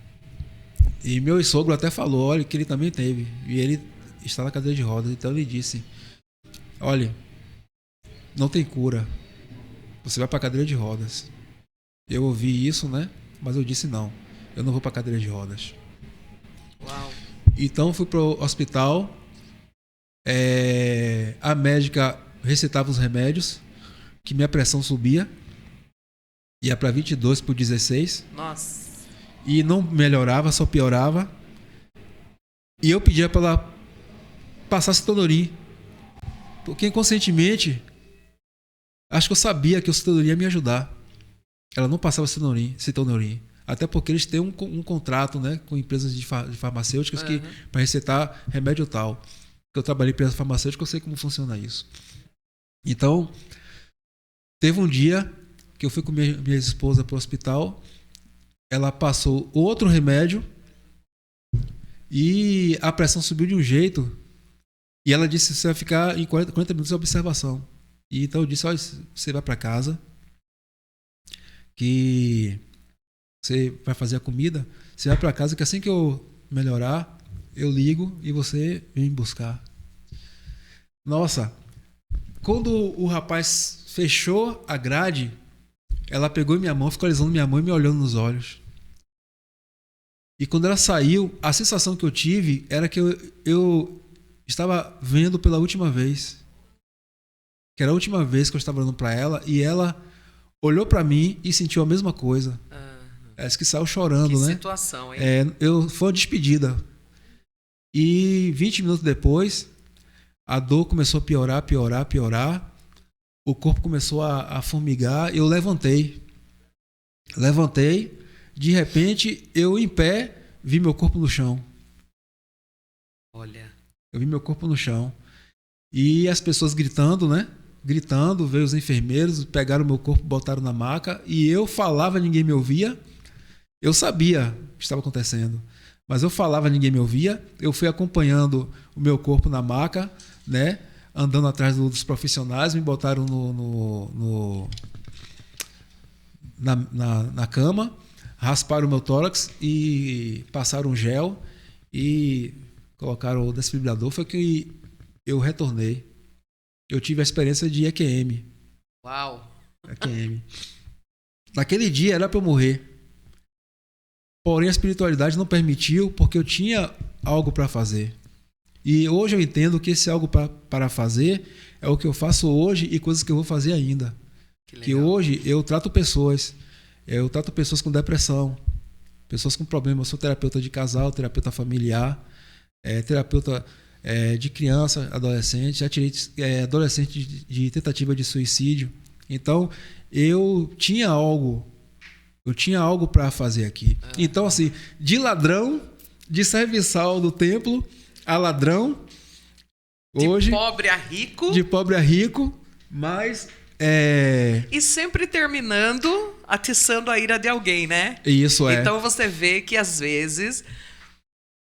E meu sogro até falou, olha, que ele também teve. E ele está na cadeira de rodas. Então ele disse, olha, não tem cura. Você vai para cadeira de rodas. Eu ouvi isso, né? Mas eu disse não. Eu não vou para cadeira de rodas. Uau. Então fui pro hospital. A médica receitava os remédios, que minha pressão subia. Ia para 22 por 16. Nossa. E não melhorava, só piorava. E eu pedia para ela passar Citonorin. Porque inconscientemente, acho que eu sabia que o Citonorin ia me ajudar. Ela não passava Citonorin. Até porque eles têm um contrato, né, com empresas de farmacêuticas que para receitar remédio tal. Eu trabalhei em empresa farmacêutica, eu sei como funciona isso. Então, teve um dia que eu fui com minha esposa para o hospital. Ela passou outro remédio e a pressão subiu de um jeito. E ela disse, você vai ficar em 40 minutos de observação. E então eu disse, olha, você vai para casa, que você vai fazer a comida, você vai para casa, que assim que eu melhorar, eu ligo e você vem me buscar. Nossa, quando o rapaz fechou a grade, ela pegou minha mão, ficou alisando minha mão e me olhando nos olhos. E quando ela saiu, a sensação que eu tive era que eu estava vendo pela última vez. Que era a última vez que eu estava olhando para ela e ela olhou para mim e sentiu a mesma coisa. Ela disse que saiu chorando, que né? Que situação, hein? Foi uma despedida. E 20 minutos depois, a dor começou a piorar. O corpo começou a formigar. Eu levantei. De repente, eu em pé, vi meu corpo no chão. Olha. Eu vi meu corpo no chão. E as pessoas gritando, né? Gritando, veio os enfermeiros, pegaram meu corpo, botaram na maca. E eu falava, ninguém me ouvia. Eu sabia o que estava acontecendo. Mas eu falava, ninguém me ouvia. Eu fui acompanhando o meu corpo na maca, né? Andando atrás dos profissionais, me botaram na cama, rasparam o meu tórax e passaram um gel e colocaram o desfibrilador. Foi que eu retornei. Eu tive a experiência de EQM. Uau! EQM. Naquele dia era para eu morrer. Porém, a espiritualidade não permitiu, porque eu tinha algo para fazer. E hoje eu entendo que esse algo para fazer é o que eu faço hoje e coisas que eu vou fazer ainda. Que hoje eu trato pessoas. Eu trato pessoas com depressão, pessoas com problemas. Eu sou terapeuta de casal, terapeuta familiar, terapeuta de criança, adolescente. Já tirei adolescente de tentativa de suicídio. Então, eu tinha algo para fazer aqui. Então, assim, de ladrão, de serviçal do templo a ladrão, hoje... De pobre a rico. De pobre a rico, mas... E sempre terminando atiçando a ira de alguém, né? Isso é. Então você vê que às vezes,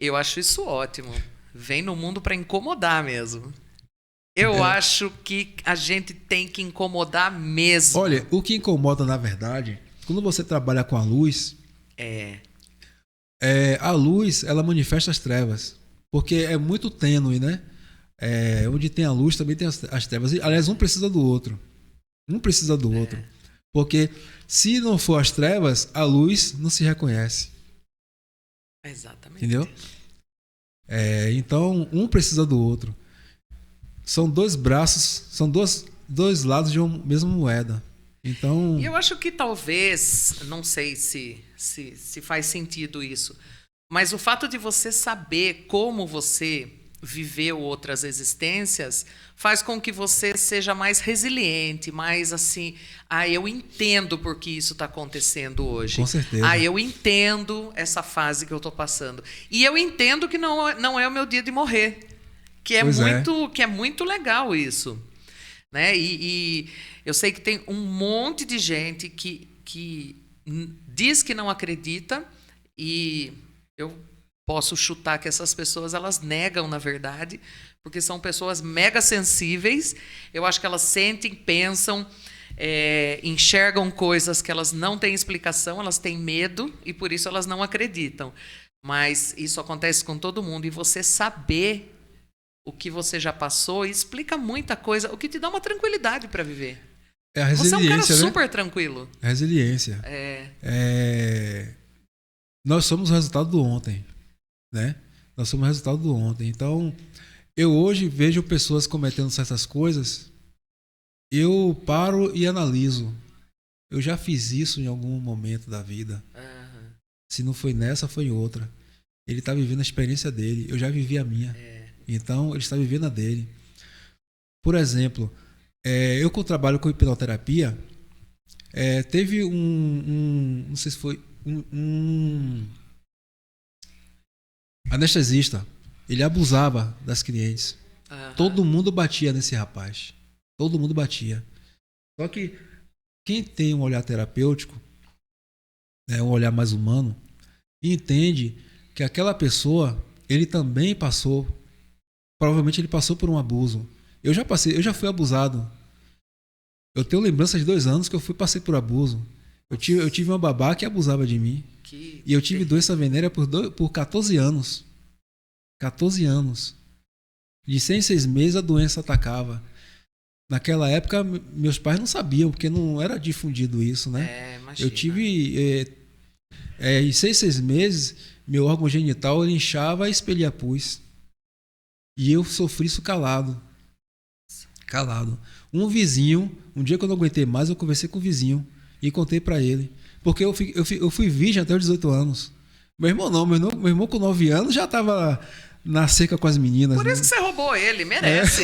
eu acho isso ótimo, vem no mundo para incomodar mesmo. Eu acho que a gente tem que incomodar mesmo. Olha, o que incomoda na verdade, quando você trabalha com a luz, A luz, ela manifesta as trevas. Porque é muito tênue, né? Onde tem a luz, também tem as trevas. E, aliás, um precisa do outro. Um precisa do outro. Porque se não for as trevas, a luz não se reconhece. Exatamente. Entendeu? Então, um precisa do outro. São dois braços, são dois lados de uma mesma moeda. Então, E eu acho que talvez, não sei se faz sentido isso, mas o fato de você saber como você viveu outras existências faz com que você seja mais resiliente, mais assim, eu entendo por que isso está acontecendo hoje. Com certeza. Eu entendo essa fase que eu estou passando. E eu entendo que não é o meu dia de morrer, que é muito legal isso. Né? E eu sei que tem um monte de gente que diz que não acredita, e eu posso chutar que essas pessoas elas negam, na verdade, porque são pessoas mega sensíveis. Eu acho que elas sentem, pensam, enxergam coisas que elas não têm explicação, elas têm medo e por isso elas não acreditam. Mas isso acontece com todo mundo, e você saber o que você já passou explica muita coisa, o que te dá uma tranquilidade para viver. a resiliência, você é um cara né? super tranquilo. Resiliência. Nós somos o resultado do ontem, né? Nós somos o resultado do ontem. Então, eu hoje vejo pessoas cometendo certas coisas, eu paro e analiso. Eu já fiz isso em algum momento da vida. Se não foi nessa, foi em outra. Ele está vivendo a experiência dele, eu já vivi a minha. Então, ele está vivendo a dele. Por exemplo, eu que trabalho com hipnoterapia, teve não sei se foi um anestesista. Ele abusava das clientes. Todo mundo batia nesse rapaz. Todo mundo batia. Só que quem tem um olhar terapêutico, um olhar mais humano, entende que aquela pessoa, ele também passou. Provavelmente ele passou por um abuso. Eu já fui abusado. Eu tenho lembrança de 2 anos que eu passei por abuso. Eu tive uma babá que abusava de mim. E eu tive doença venérea por 14 anos. 14 anos. De 6 meses a doença atacava. Naquela época, meus pais não sabiam, porque não era difundido isso, né? Eu tive... em 6 meses, meu órgão genital ele inchava e expelia pus. E eu sofri isso calado. Calado. Um vizinho, um dia que eu não aguentei mais, eu conversei com o vizinho e contei pra ele. Porque eu fui virgem até os 18 anos. Meu irmão não, meu irmão com 9 anos já tava na seca com as meninas. Por isso que você roubou ele, merece.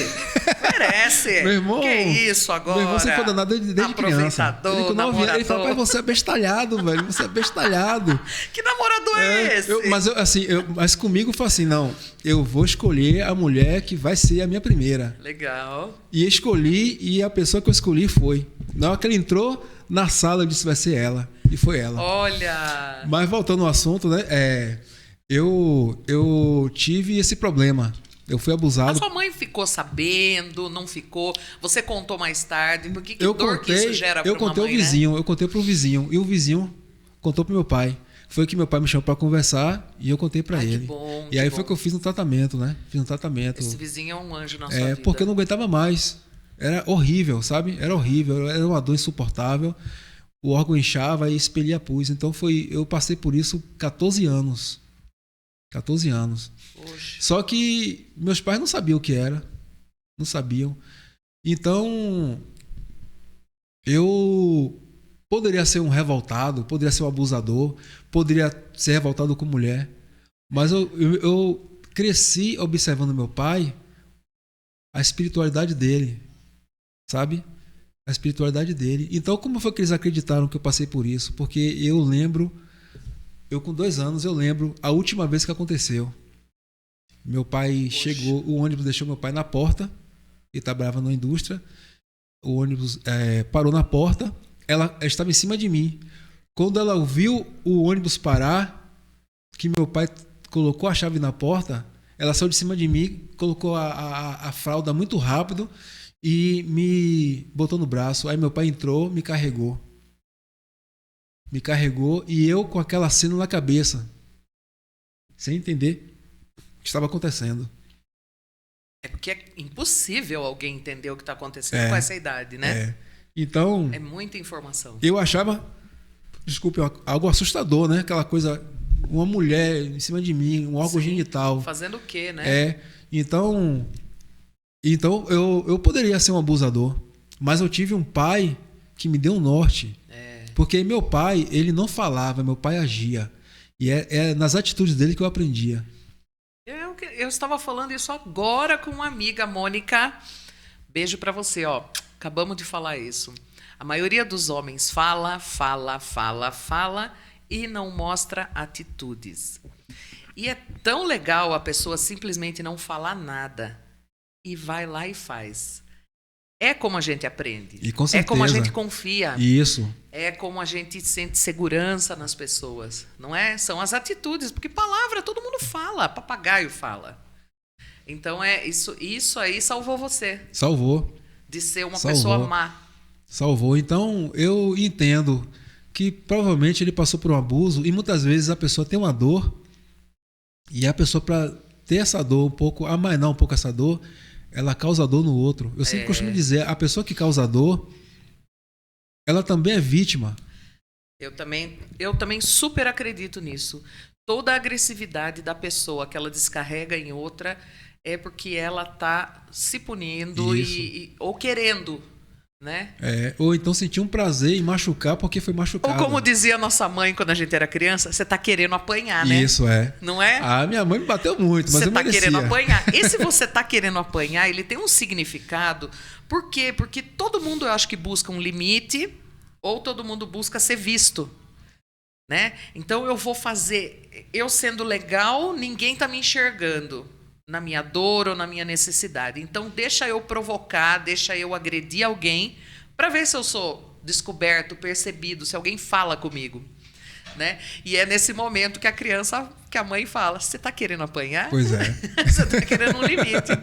Merece. Meu irmão, que isso agora? Meu irmão sempre foi danado desde criança. Ele com 9 anos, ele falou, pai, você é bestalhado, velho. Você é bestalhado. Que namorador é esse? Mas comigo foi assim, não. Eu vou escolher a mulher que vai ser a minha primeira. Legal. E escolhi, e a pessoa que eu escolhi foi. Na hora que ele entrou na sala, eu disse, vai ser ela. E foi ela. Olha. Mas voltando ao assunto, né? Eu tive esse problema. Eu fui abusado. A sua mãe ficou sabendo, não ficou? Você contou mais tarde? Por que dor que isso gera para uma mãe, Eu contei ao vizinho, eu contei pro vizinho. E o vizinho contou pro meu pai. Foi que meu pai me chamou para conversar e eu contei para ele. Que bom, e aí foi que eu fiz um tratamento, né? Fiz um tratamento. Esse vizinho é um anjo na sua vida. Porque eu não aguentava mais. Era horrível, sabe? Era horrível. Era uma dor insuportável. O órgão inchava e expelia pus. Então eu passei por isso 14 anos. 14 anos. Poxa. Só que meus pais não sabiam o que era. Não sabiam. Então, eu poderia ser um revoltado, poderia ser um abusador, poderia ser revoltado com mulher. Mas eu cresci observando meu pai, a espiritualidade dele. Sabe? A espiritualidade dele. Então, como foi que eles acreditaram que eu passei por isso? Porque eu lembro... Eu com 2 anos, eu lembro a última vez que aconteceu. Meu pai chegou, o ônibus deixou meu pai na porta, ele trabalhava na indústria, o ônibus parou na porta, ela estava em cima de mim. Quando ela ouviu o ônibus parar, que meu pai colocou a chave na porta, ela saiu de cima de mim, colocou a fralda muito rápido e me botou no braço. Aí meu pai entrou, me carregou. me carregou e eu com aquela cena na cabeça, sem entender o que estava acontecendo. É porque é impossível alguém entender o que está acontecendo com essa idade, né? Então, é muita informação. Eu achava, desculpe, algo assustador, né? Aquela coisa, uma mulher em cima de mim, um órgão genital. Fazendo o quê, né? Então eu poderia ser um abusador, mas eu tive um pai que me deu um norte. Porque meu pai, ele não falava, meu pai agia. E é nas atitudes dele que eu aprendia. Eu estava falando isso agora com uma amiga, Mônica. Beijo pra você, ó. Acabamos de falar isso. A maioria dos homens fala e não mostra atitudes. E é tão legal a pessoa simplesmente não falar nada e vai lá e faz. É como a gente aprende. E com certeza. É como a gente confia. Isso. É como a gente sente segurança nas pessoas, não é? São as atitudes, porque palavra todo mundo fala, papagaio fala. Então isso aí salvou você. Salvou. De ser uma pessoa má. Salvou. Então eu entendo que provavelmente ele passou por um abuso e muitas vezes a pessoa tem uma dor e a pessoa, para ter essa dor um pouco, amainar um pouco essa dor, ela causa dor no outro. Eu sempre costumo dizer, a pessoa que causa dor, ela também é vítima. Eu também super acredito nisso. Toda a agressividade da pessoa que ela descarrega em outra é porque ela está se punindo ou querendo, né? Ou então sentir um prazer em machucar porque foi machucado. Ou como dizia nossa mãe quando a gente era criança, você está querendo apanhar, né? Isso Não é? Minha mãe me bateu muito, mas você eu merecia. Você está querendo apanhar. E se você está querendo apanhar, ele tem um significado. Por quê? Porque todo mundo, eu acho que busca um limite ou todo mundo busca ser visto. Né? Então eu vou fazer... Eu sendo legal, ninguém está me enxergando na minha dor ou na minha necessidade. Então deixa eu provocar, deixa eu agredir alguém para ver se eu sou descoberto, percebido, se alguém fala comigo. Né? E é nesse momento que a mãe fala, você está querendo apanhar? Pois é. Você está querendo um limite.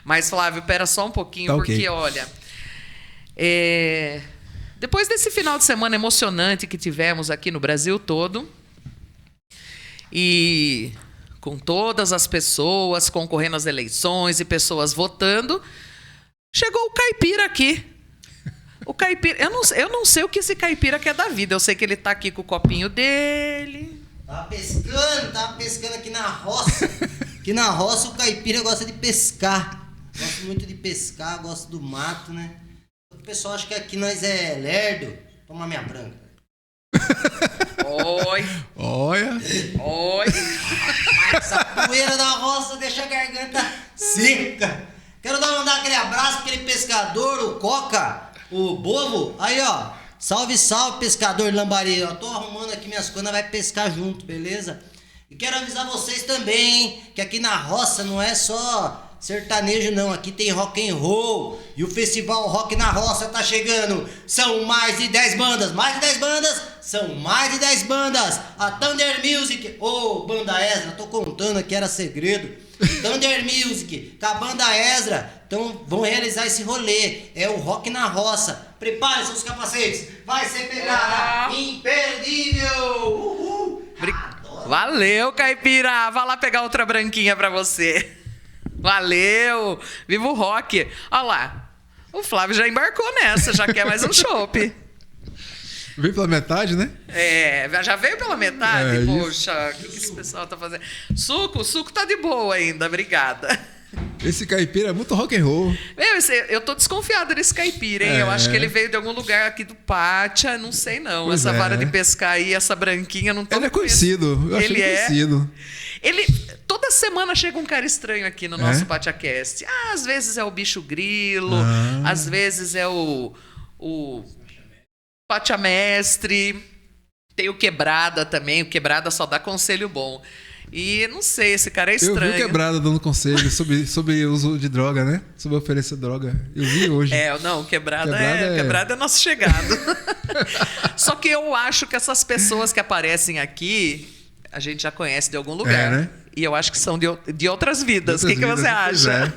Mas, Flávio, pera só um pouquinho, tá, porque, okay. Olha... Depois desse final de semana emocionante que tivemos aqui no Brasil todo, e com todas as pessoas concorrendo às eleições e pessoas votando, chegou o caipira aqui. O caipira, eu não sei o que esse caipira quer da vida. Eu sei que ele tá aqui com o copinho dele. Tava pescando aqui na roça. Aqui na roça o caipira gosta de pescar. Gosto muito de pescar, gosto do mato, né? O pessoal acha que aqui nós é lerdo. Toma minha branca. Oi. Olha. Essa poeira da roça deixa a garganta seca. Quero mandar aquele abraço pra aquele pescador, o Coca, o Bobo. Aí, ó. Salve, salve, pescador de Lambari. Eu tô arrumando aqui minhas coisas, vai pescar junto, beleza? E quero avisar vocês também, hein, que aqui na roça não é só sertanejo não, aqui tem rock and roll. E o festival Rock na Roça tá chegando. São mais de 10 bandas. Mais de 10 bandas? São mais de 10 bandas. A Thunder Music, Banda Ezra, tô contando aqui, era segredo. Thunder Music, com a Banda Ezra, então vão realizar esse rolê. É o Rock na Roça. Prepare seus capacetes. Vai ser pegada imperdível. Uhul. Valeu, caipira. Vai lá pegar outra branquinha pra você. Valeu! Viva o rock! Olha lá, o Flávio já embarcou nessa, já quer mais um chopp. Veio pela metade, né? Já veio pela metade? Poxa, o que esse pessoal tá fazendo? O suco tá de boa ainda, obrigada. Esse caipira é muito rock and roll. Eu tô desconfiada desse caipira, hein? Eu acho que ele veio de algum lugar aqui do Pátia, não sei não. Pois essa vara de pescar aí, essa branquinha, não tô Ele é conhecido, eu acho ele conhecido. Toda semana chega um cara estranho aqui no nosso PatiaCast. Às vezes é o bicho grilo, às vezes é o Patiamestre, tem o Quebrada também. O Quebrada só dá conselho bom. E não sei, esse cara é estranho. Eu vi o Quebrada dando conselho sobre o uso de droga, né? Sobre oferecer droga. Eu vi hoje. Não, Quebrada é nosso chegado. Só que eu acho que essas pessoas que aparecem aqui, a gente já conhece de algum lugar. Né? E eu acho que são de outras vidas. O que você acha?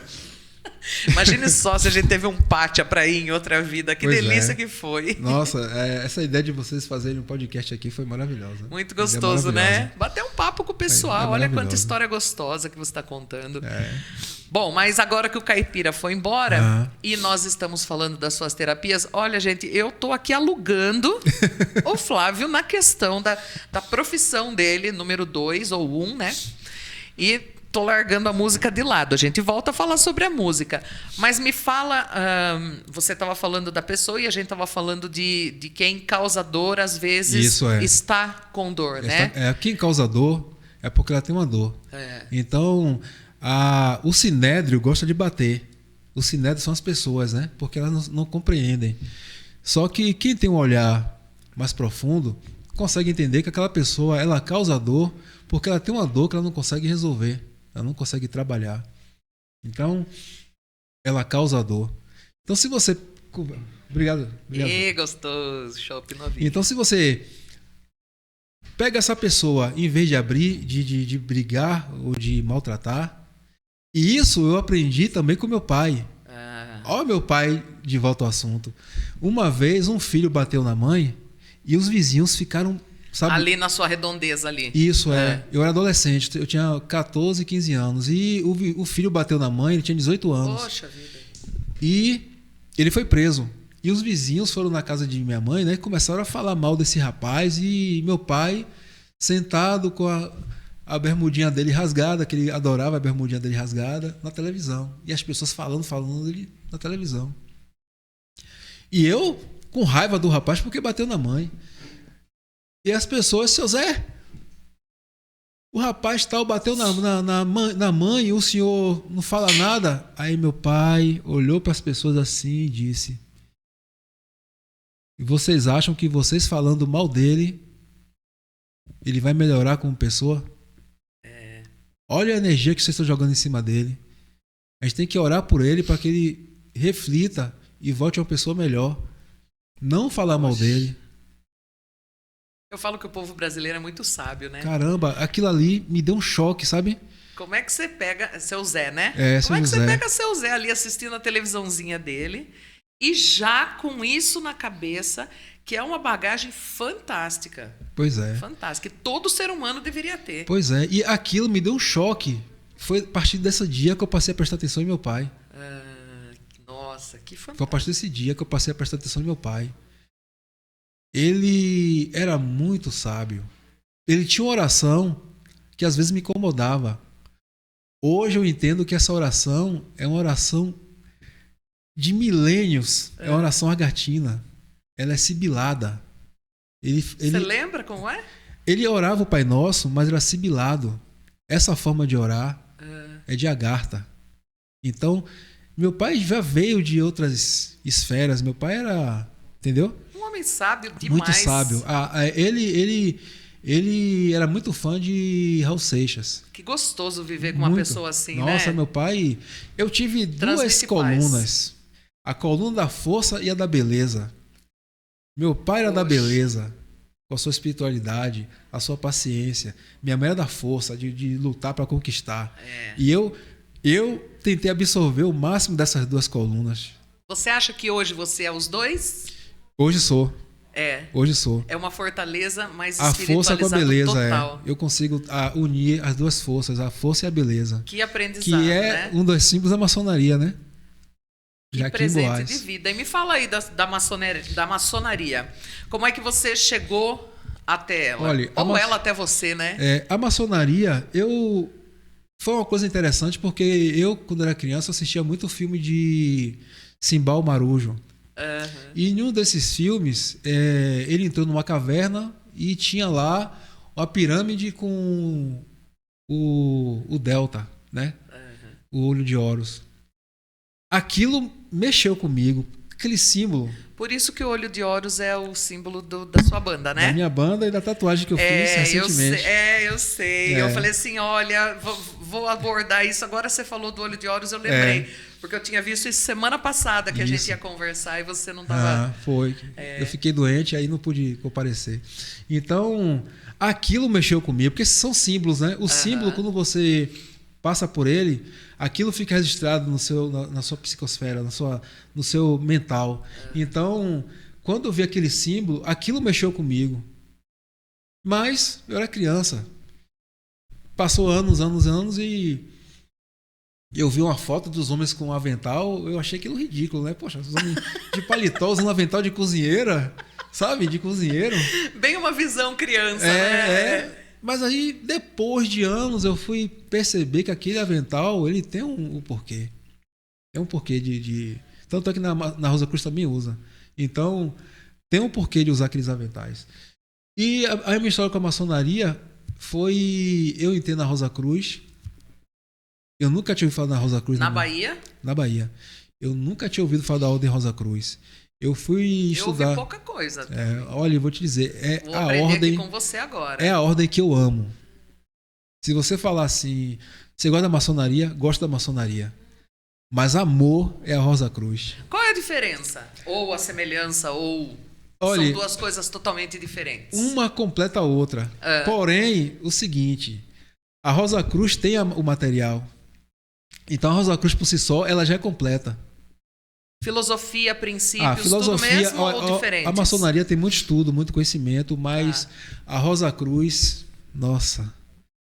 Imagine só se a gente teve um Pátia pra ir em outra vida. Que Pois delícia é. que foi. Nossa, essa ideia de vocês fazerem um podcast aqui foi maravilhosa. Muito Ideia gostoso, né? maravilhosa. Bater um papo com o É pessoal. Olha quanta maravilhoso. história gostosa que você está contando. É. Bom, mas agora que o Caipira foi embora Ah. e nós estamos falando das suas terapias, olha, gente, eu tô aqui alugando o Flávio na questão da profissão dele, número 2 ou 1, né? E tô largando a música de lado. A gente volta a falar sobre a música. Mas me fala, você estava falando da pessoa e a gente estava falando de quem causa dor, às vezes Isso é. está com dor, né? Quem causa dor é porque ela tem uma dor. É. Então, o sinédrio gosta de bater. O sinédrio são as pessoas, né? Porque elas não compreendem. Só que quem tem um olhar mais profundo consegue entender que aquela pessoa ela causa dor porque ela tem uma dor que ela não consegue resolver. Ela não consegue trabalhar. Então, ela causa dor. Então, se você... Obrigado. E gostoso, shopping novinho. Então, se você pega essa pessoa, em vez de abrir, de brigar ou de maltratar, e isso eu aprendi também com meu pai. Olha meu pai, de volta ao assunto. Uma vez, um filho bateu na mãe e os vizinhos ficaram... Sabe? Ali na sua redondeza ali. Isso, eu era adolescente, eu tinha 14, 15 anos. E o filho bateu na mãe, ele tinha 18 anos. Poxa vida. E ele foi preso. E os vizinhos foram na casa de minha mãe, né? E começaram a falar mal desse rapaz. E meu pai, sentado com a bermudinha dele rasgada, que ele adorava a bermudinha dele rasgada, na televisão. E as pessoas falando dele na televisão. E eu, com raiva do rapaz, porque bateu na mãe. E as pessoas, seu Zé, o rapaz tal bateu na mãe e o senhor não fala nada. Aí meu pai olhou para as pessoas assim e disse: e vocês acham que vocês falando mal dele, ele vai melhorar como pessoa? Olha a energia que vocês estão jogando em cima dele. A gente tem que orar por ele para que ele reflita e volte a uma pessoa melhor. Não falar mal dele. Eu falo que o povo brasileiro é muito sábio, né? Caramba, aquilo ali me deu um choque, sabe? Como é que você pega... Seu Zé, né? É, Como é que seu você Zé. pega seu Zé ali assistindo a televisãozinha dele e já com isso na cabeça, que é uma bagagem fantástica. Pois é. Fantástica. Que todo ser humano deveria ter. Pois é. E aquilo me deu um choque. Foi a partir desse dia que eu passei a prestar atenção em meu pai. Nossa, que fantástico. Foi a partir desse dia que eu passei a prestar atenção em meu pai. Ele era muito sábio. Ele tinha uma oração que às vezes me incomodava. Hoje eu entendo que essa oração é uma oração de milênios. É uma oração agatina. Ela é sibilada. Você lembra como é? Ele orava o Pai Nosso, mas era sibilado. Essa forma de orar é de Agartha. Então, meu pai já veio de outras esferas. Meu pai era... Entendeu? Um homem sábio demais. Muito sábio. Ele era muito fã de Raul Seixas. Que gostoso viver com uma pessoa assim, né? Nossa, meu pai... Eu tive duas Transmite colunas. paz. A coluna da força e a da beleza. Meu pai era da Poxa. beleza, com a sua espiritualidade, a sua paciência. Minha mãe era da força, de lutar para conquistar. E eu tentei absorver o máximo dessas duas colunas. Você acha que hoje você é os dois? Hoje sou. Hoje sou. É uma fortaleza mais A força com a espiritualizada beleza, total. Eu consigo unir as duas forças, a força e a beleza. Que aprendizado, Que é né? um dos símbolos da maçonaria, né? Que Jaquim presente Boaz. de vida. E me fala aí da maçonaria. Como é que você chegou até ela? Olha, Ou ela até você, né? A maçonaria, foi uma coisa interessante porque eu, quando era criança, assistia muito filme de Simbal Marujo. E em um desses filmes, ele entrou numa caverna e tinha lá uma pirâmide com o Delta, né? O olho de Horus. Aquilo mexeu comigo, aquele símbolo. Por isso que o olho de Horus é o símbolo da sua banda, né? Da minha banda e da tatuagem que eu fiz recentemente. Eu sei. Eu falei assim, olha, vou abordar isso. Agora você falou do olho de Horus, eu lembrei. Porque eu tinha visto isso semana passada que a gente ia conversar e você não estava... Foi. Eu fiquei doente, aí não pude comparecer. Então, aquilo mexeu comigo, porque são símbolos, né? O símbolo, quando você passa por ele, aquilo fica registrado na sua psicosfera, no seu mental. Então, quando eu vi aquele símbolo, aquilo mexeu comigo. Mas eu era criança. Passou anos e eu vi uma foto dos homens com um avental, eu achei aquilo ridículo, né? Poxa, os homens de paletó usando avental de cozinheira, sabe? De cozinheiro. Bem uma visão criança, né? Mas aí, depois de anos, eu fui perceber que aquele avental, ele tem um porquê. É um porquê de... Tanto é que na Rosa Cruz também usa. Então, tem um porquê de usar aqueles aventais. E a minha história com a maçonaria foi... Eu entrei na Rosa Cruz. Eu nunca tinha ouvido falar na Rosa Cruz. Na Bahia? Na Bahia. Eu nunca tinha ouvido falar da Ordem Rosa Cruz. Eu fui estudar... Eu ouvi pouca coisa. Olha, eu vou te dizer, vou a aprender ordem... aqui com você agora. É a ordem que eu amo. Se você falar assim, você gosta da maçonaria, gosta da maçonaria. Mas amor é a Rosa Cruz. Qual é a diferença? Ou a semelhança, ou Olha, são duas coisas totalmente diferentes? Uma completa a outra. Porém, o seguinte, a Rosa Cruz tem o material. Então a Rosa Cruz por si só, ela já é completa. Filosofia, princípios, tudo mesmo ou diferentes? A maçonaria tem muito estudo, muito conhecimento, mas a Rosa Cruz, nossa...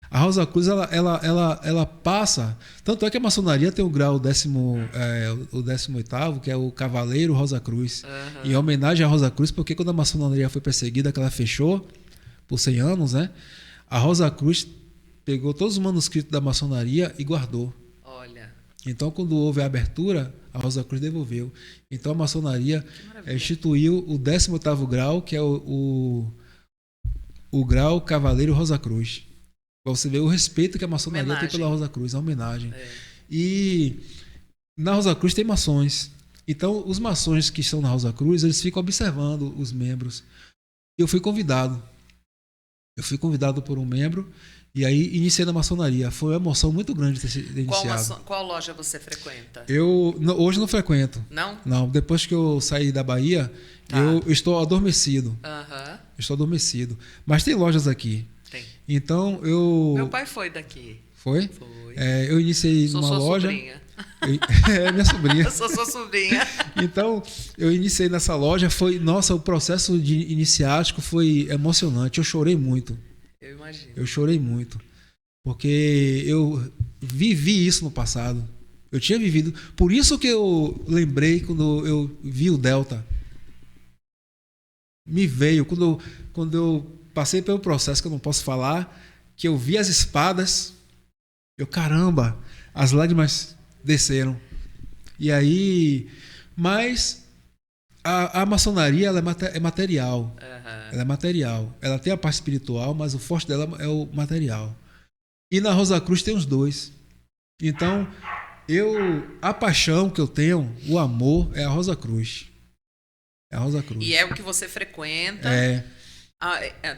A Rosa Cruz, ela passa... Tanto é que a maçonaria tem o grau o 18º, que é o Cavaleiro Rosa Cruz. Uhum. Em homenagem à Rosa Cruz, porque quando a maçonaria foi perseguida, que ela fechou por 100 anos, né? A Rosa Cruz pegou todos os manuscritos da maçonaria e guardou. Olha. Então, quando houve a abertura, a Rosa Cruz devolveu. Então, a maçonaria instituiu o 18º grau, que é o grau Cavaleiro Rosa Cruz. Pra você ver o respeito que a maçonaria tem pela Rosa Cruz, a homenagem. E na Rosa Cruz tem maçons. Então, os maçons que estão na Rosa Cruz, eles ficam observando os membros. Eu fui convidado. Por um membro e aí iniciei na maçonaria. Foi uma emoção muito grande ter iniciado. Qual loja você frequenta? Hoje não frequento. Não? Não, depois que eu saí da Bahia, eu estou adormecido. Uhum. Estou adormecido. Mas tem lojas aqui. Tem. Então Meu pai foi daqui. Foi? Foi. Eu iniciei numa loja. Sobrinha. Minha sobrinha. Eu sou sua sobrinha. Então, eu iniciei nessa loja. O processo iniciático foi emocionante. Eu chorei muito. Eu imagino. Eu chorei muito. Porque eu vivi isso no passado. Eu tinha vivido. Por isso que eu lembrei quando eu vi o Delta. Me veio. Quando eu passei pelo processo que eu não posso falar, que eu vi as espadas, caramba, as lágrimas desceram. E aí, mas a maçonaria ela é material. Uhum. Ela é material. Ela tem a parte espiritual, mas o forte dela é o material. E na Rosa Cruz tem os dois. Então, a paixão que eu tenho, o amor, é a Rosa Cruz. É a Rosa Cruz. E é o que você frequenta?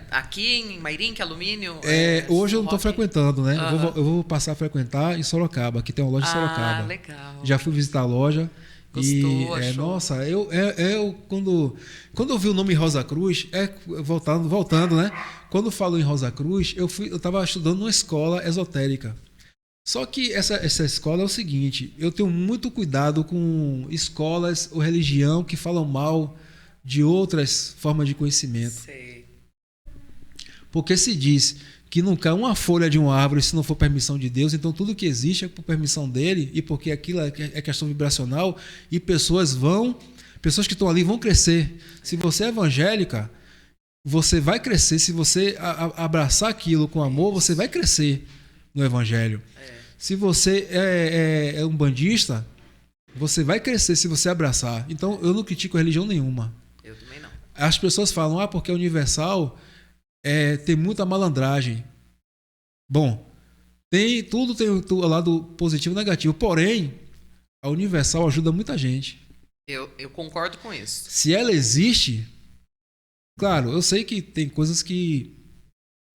Aqui em Mairink, Alumínio? Hoje eu não estou frequentando, né? Uhum. Eu vou passar a frequentar em Sorocaba. Aqui tem uma loja em Sorocaba. Legal. Já fui visitar a loja. Gostou, nossa, quando eu vi o nome Rosa Cruz, voltando, né? Quando falou em Rosa Cruz, eu estava estudando numa escola esotérica. Só que essa escola é o seguinte, eu tenho muito cuidado com escolas ou religião que falam mal de outras formas de conhecimento. Sei. Porque se diz que não cai uma folha de uma árvore se não for permissão de Deus, então tudo que existe é por permissão dele e porque aquilo é questão vibracional e pessoas que estão ali vão crescer. Se você é evangélica, você vai crescer. Se você abraçar aquilo com amor, você vai crescer no evangelho. Se você é um bandista, você vai crescer se você abraçar. Então, eu não critico religião nenhuma. Eu também não. As pessoas falam, porque é universal... tem muita malandragem. Bom, tudo tem o lado positivo e negativo. Porém, a Universal ajuda muita gente. Eu concordo com isso. Se ela existe, claro, eu sei que tem coisas que...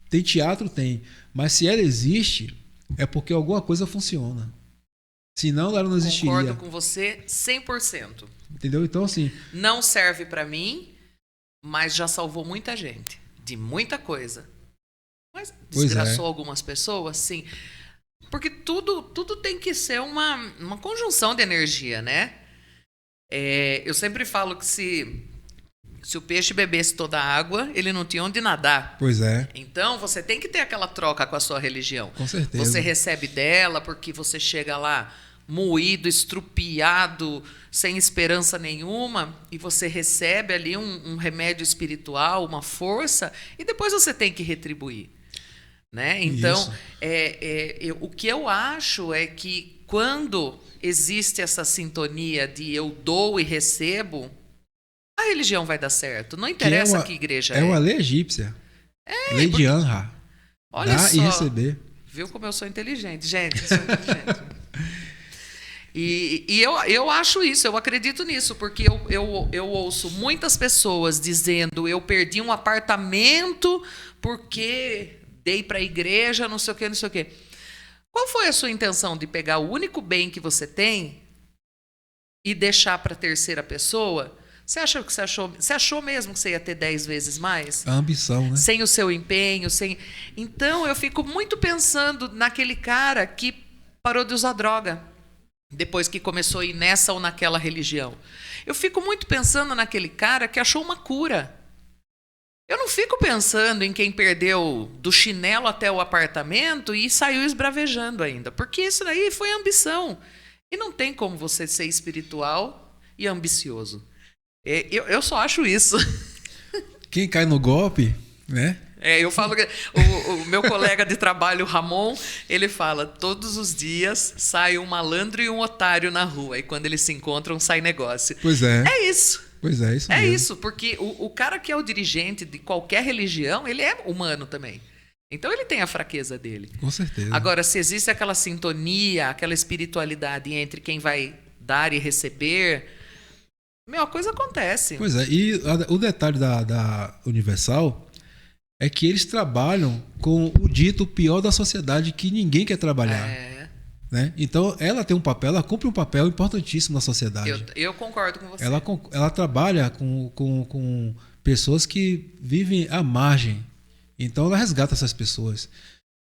Tem teatro, tem. Mas se ela existe, é porque alguma coisa funciona. Senão ela não existiria. Concordo com você 100%. Entendeu? Então, assim... Não serve pra mim, mas já salvou muita gente. De muita coisa. Mas desgraçou algumas pessoas, sim. Porque tudo tem que ser uma conjunção de energia, né? Eu sempre falo que se o peixe bebesse toda a água, ele não tinha onde nadar. Pois é. Então, você tem que ter aquela troca com a sua religião. Com certeza. Você recebe dela porque você chega lá moído, estrupiado, sem esperança nenhuma, e você recebe ali um remédio espiritual, uma força, e depois você tem que retribuir. Né? Então, o que eu acho é que quando existe essa sintonia de eu dou e recebo, a religião vai dar certo. Não interessa que igreja é uma lei egípcia. Lei de Anra. Olha Dar só, e receber. Viu como eu sou inteligente, gente? Eu sou inteligente. E eu acho isso, eu acredito nisso, porque eu ouço muitas pessoas dizendo: eu perdi um apartamento porque dei para a igreja, não sei o quê, não sei o quê. Qual foi a sua intenção de pegar o único bem que você tem e deixar para a terceira pessoa? Você achou mesmo que você ia ter 10 vezes mais? A ambição, né? Sem o seu empenho, sem. Então eu fico muito pensando naquele cara que parou de usar droga depois que começou a ir nessa ou naquela religião. Eu fico muito pensando naquele cara que achou uma cura. Eu não fico pensando em quem perdeu do chinelo até o apartamento e saiu esbravejando ainda, porque isso daí foi ambição. E não tem como você ser espiritual e ambicioso. Eu só acho isso. Quem cai no golpe, né? Eu falo que o meu colega de trabalho, Ramon, ele fala: todos os dias sai um malandro e um otário na rua, e quando eles se encontram sai negócio. Pois é. É isso. Pois é, isso É mesmo. isso, porque o cara que é o dirigente de qualquer religião, ele é humano também. Então ele tem a fraqueza dele. Com certeza. Agora, se existe aquela sintonia, aquela espiritualidade entre quem vai dar e receber, a coisa acontece. Pois é, e o detalhe da Universal é que eles trabalham com o dito pior da sociedade, que ninguém quer trabalhar. Né? Então, ela tem um papel, ela cumpre um papel importantíssimo na sociedade. Eu concordo com você. Ela trabalha com pessoas que vivem à margem. Então, ela resgata essas pessoas.